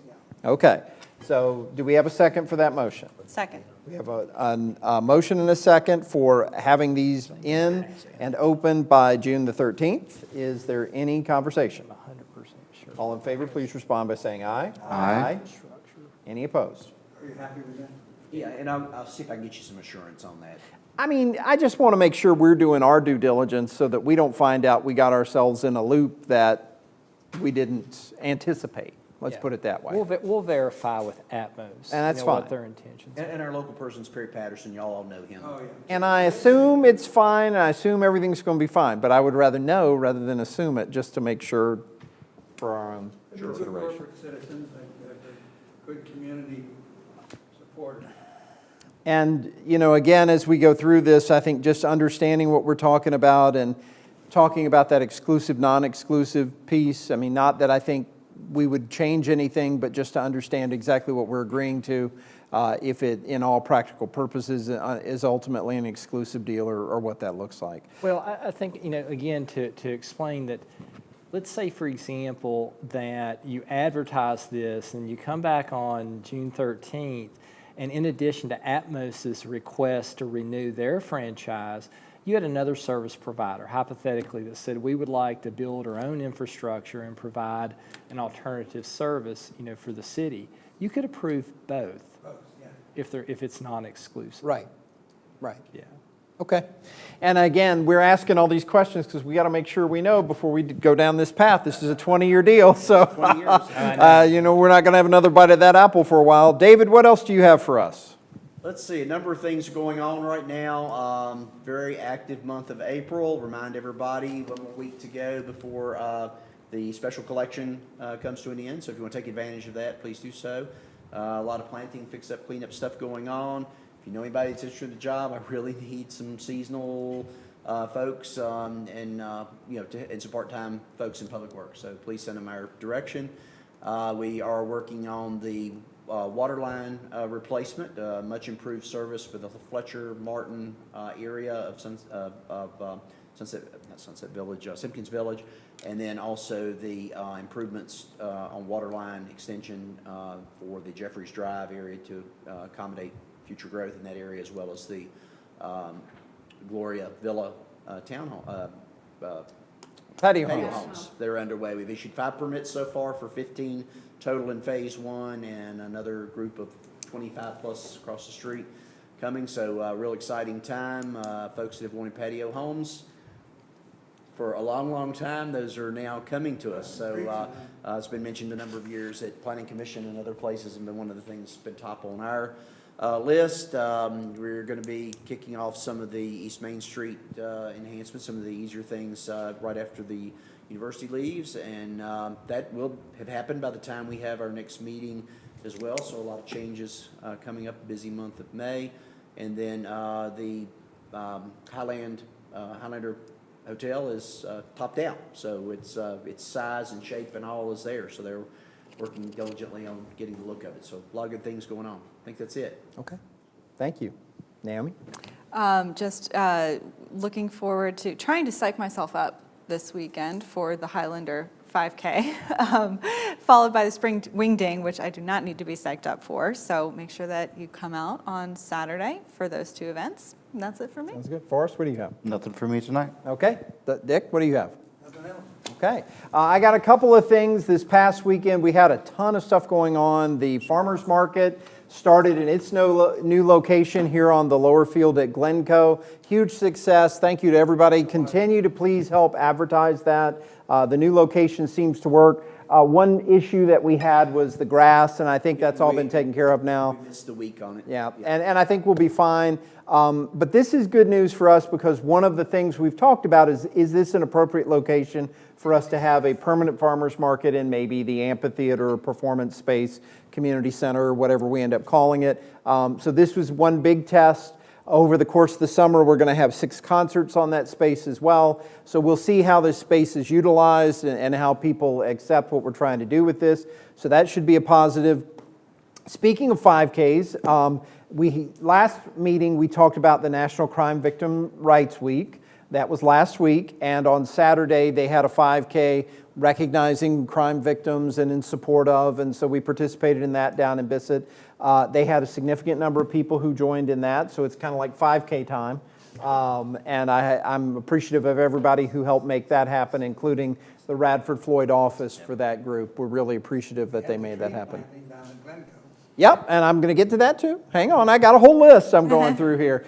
Okay. So do we have a second for that motion? Second. We have a motion and a second for having these in and open by June the 13th. Is there any conversation? 100% sure. All in favor, please respond by saying aye. Aye. Any opposed? Are you happy with that? Yeah, and I'll see if I can get you some assurance on that. I mean, I just want to make sure we're doing our due diligence so that we don't find out we got ourselves in a loop that we didn't anticipate. Let's Yeah. put it that way. We'll verify with Atmos. that's what fine. their intentions are. And our local person's Perry Patterson, y'all all know him. Oh, yeah. And I assume it's fine, and I assume everything's going to be fine, but I would rather know rather than assume it, just to make sure for our own They're good consideration. corporate citizens, good community support. And, you know, again, as we go through this, I think just understanding what we're talking about and talking about that exclusive, non-exclusive piece, I mean, not that I think we would change anything, but just to understand exactly what we're agreeing to, if it, in all practical purposes, is ultimately an exclusive deal or what that looks like. Well, I think, you know, again, to explain that, let's say, for example, that you advertise this and you come back on June 13th, and in addition to Atmos's request to renew their franchise, you had another service provider, hypothetically, that said, we would like to build our own infrastructure and provide an alternative service, you know, for the city. You could approve both if it's non-exclusive. Right, right. Yeah. Okay. And again, we're asking all these questions because we got to make sure we know before we go down this path. This is a 20-year deal, so 20 years. you know, we're not going to have another bite of that apple for a while. David, what else do you have for us? Let's see, a number of things going on right now. Very active month of April. Remind everybody, one more week to go before the special collection comes to an end. So if you want to take advantage of that, please do so. A lot of planting, fix up, clean up stuff going on. If you know anybody that's interested in the job, I really need some seasonal folks and you know, and some part-time folks in public works. So please send them our direction. We are working on the water line replacement, much improved service for the Fletcher Martin area of Simpkins Village, and then also the improvements on water line extension for the Jeffries Drive area to accommodate future growth in that area, as well as the Gloria Villa Patio patio homes. homes. They're underway. We've issued 5 permits so far for 15 total in phase 1, and another group of 25 plus across the street coming. So real exciting time. Folks that have wanted patio homes for a long, long time, those are now coming to us. So it's been mentioned a number of years at Planning Commission and other places, and been one of the things that's been top on our list. We're going to be kicking off some of the East Main Street enhancements, some of the easier things right after the university leaves, and that will have happened by the time we have our next meeting as well. So a lot of changes coming up, busy month of May. And then the Highlander Hotel is topped out, so its size and shape and all is there. So they're working diligently on getting the look of it. So a lot of good things going on. I think that's it. Okay. Thank you. Naomi? Just looking forward to trying to psych myself up this weekend for the Highlander 5K, followed by the Spring Wing Ding, which I do not need to be psyched up for. So make sure that you come out on Saturday for those 2 events. And that's it for me. Sounds good. Forrest, what do you have? Nothing for me tonight. Okay. Dick, what do you have? Nothing else. Okay. I got a couple of things. This past weekend, we had a ton of stuff going on. The farmers market started in its new location here on the lower field at Glencoe. Huge success. Thank you to everybody. Continue to please help advertise that. The new location seems to work. One issue that we had was the grass, and I think that's all been taken care of now. We missed a week on it. Yeah, and I think we'll be fine. But this is good news for us because one of the things we've talked about is this an appropriate location for us to have a permanent farmers market in maybe the amphitheater or performance space, community center, or whatever we end up calling it. So this was one big test. Over the course of the summer, we're going to have 6 concerts on that space as well. So we'll see how this space is utilized and how people accept what we're trying to do with this. So that should be a positive. Speaking of 5Ks, last meeting we talked about the National Crime Victim Rights Week. That was last week, and on Saturday they had a 5K recognizing crime victims and in support of, and so we participated in that down in Bissett. They had a significant number of people who joined in that, so it's kind of like 5K time. And I'm appreciative of everybody who helped make that happen, including the Radford Floyd office for that group. We're really appreciative that they made that happen. Down in Glencoe. Yep, and I'm going to get to that too. Hang on, I got a whole list I'm going through here.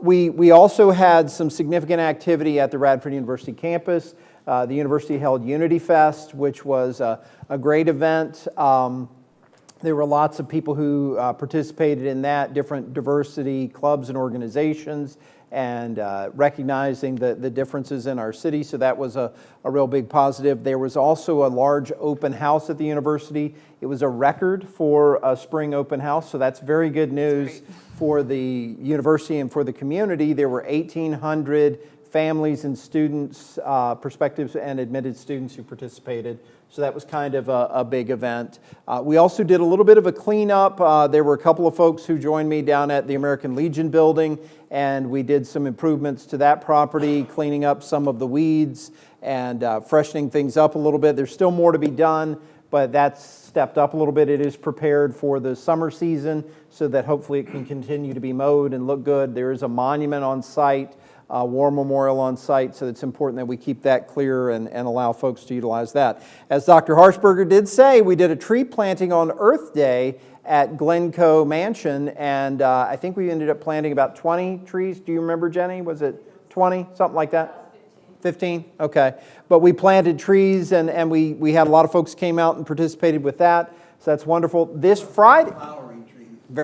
We also had some significant activity at the Radford University campus. The university held Unity Fest, which was a great event. There were lots of people who participated in that, different diversity clubs and organizations. and recognizing the differences in our city. So that was a real big positive. There was also a large open house at the university. It was a record for a spring open house, so that's very good news for the university and for the community. There were 1,800 families and students, prospective and admitted students who participated. So that was kind of a big event. We also did a little bit of a cleanup. There were a couple of folks who joined me down at the American Legion building, and we did some improvements to that property, cleaning up some of the weeds and freshening things up a little bit. There's still more to be done, but that's stepped up a little bit. It is prepared for the summer season so that hopefully it can continue to be mowed and look good. There is a monument on site, a war memorial on site, so it's important that we keep that clear and allow folks to utilize that. As Dr. Harshberger did say, we did a tree planting on Earth Day at Glencoe Mansion, and I think we ended up planting about 20 trees. Do you remember, Jenny? Was it 20, something like that? 15? Okay. But we planted trees, and we had a lot of folks came out and participated with that, so that's wonderful. This Friday...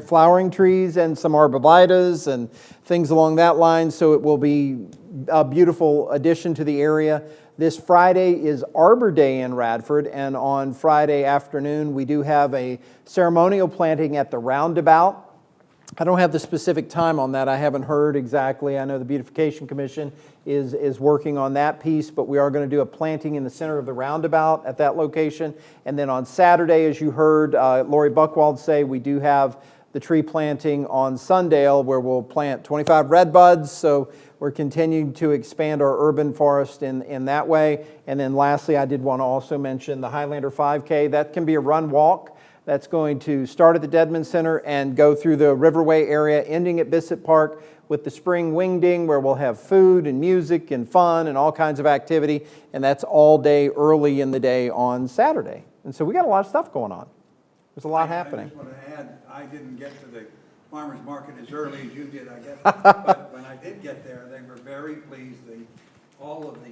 flowering trees and some arborvitaes and things along that line, so it will be a beautiful addition to the area. This Friday is Arbor Day in Radford, and on Friday afternoon we do have a ceremonial planting at the roundabout. I don't have the specific time on that. I haven't heard exactly. I know the Beautification Commission is working on that piece, but we are going to do a planting in the center of the roundabout at that location. And then on Saturday, as you heard Lori Buchwald say, we do have the tree planting on Sundale where we'll plant 25 red buds. So we're continuing to expand our urban forest in that way. And then lastly, I did want to also mention the Highlander 5K. That can be a run walk. That's going to start at the Dedman Center and go through the Riverway area, ending at Bissett Park with the spring wingding where we'll have food and music and fun and all kinds of activity. And that's all day early in the day on Saturday. And so we got a lot of stuff going on. There's a lot happening. I just want to add, I didn't get to the farmer's market as early as you did, I guess. But when I did get there, they were very pleased. All of the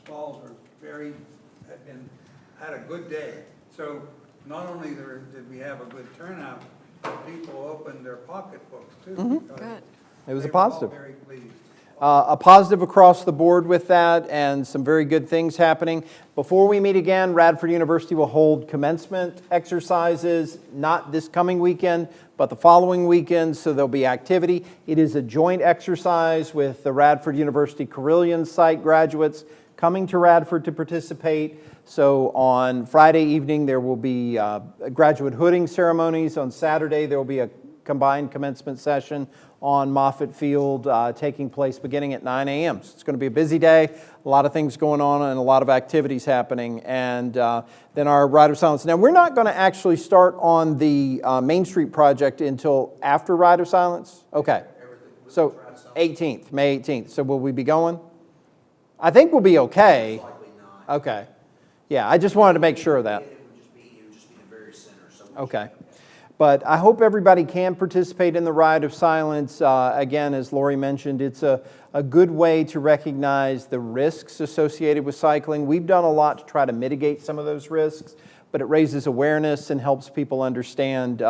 stalls were had a good day. So not only did we have a good turnout, but people opened their pocketbooks too. Good. It was a they were all positive. very pleased. A positive across the board with that, and some very good things happening. Before we meet again, Radford University will hold commencement exercises, not this coming weekend, but the following weekend, so there'll be activity. It is a joint exercise with the Radford University Carilion site graduates coming to Radford to participate. So on Friday evening, there will be graduate hooding ceremonies. On Saturday, there will be a combined commencement session on Moffett Field taking place beginning at 9 a.m. So it's going to be a busy day, a lot of things going on and a lot of activities happening. And then our Ride of Silence. Now, we're not going to actually start on the Main Street project until after Ride of Silence? Okay. So 18th, May 18th. So will we be going? I think we'll be okay. Likely not. Okay. Yeah, I just wanted to make sure of that. It would just be the very center. So Okay. But I hope everybody can participate in the Ride of Silence. Again, as Lori mentioned, it's a good way to recognize the risks associated with cycling. We've done a lot to try to mitigate some of those risks, but it raises awareness and helps people understand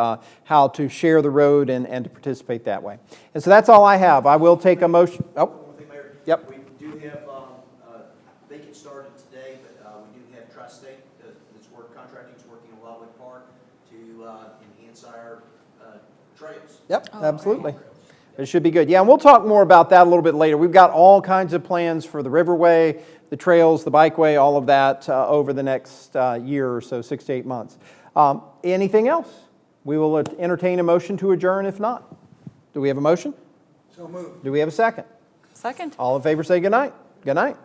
how to share the road and to participate that way. And so that's all I have. I will take a motion. Oh, One thing, Mayor. Yep. We do have, I think it started today, but we do have Tri-State that's contracting, is working in Wildwood Park to enhance our trails. Yep, absolutely. It should be good. Yeah, and we'll talk more about that a little bit later. We've got all kinds of plans for the Riverway, the trails, the bikeway, all of that over the next year or so, 6 to 8 months. Anything else? We will entertain a motion to adjourn if not. Do we have a motion? So moved. Do we have a second? Second. All in favor say good night. Good night.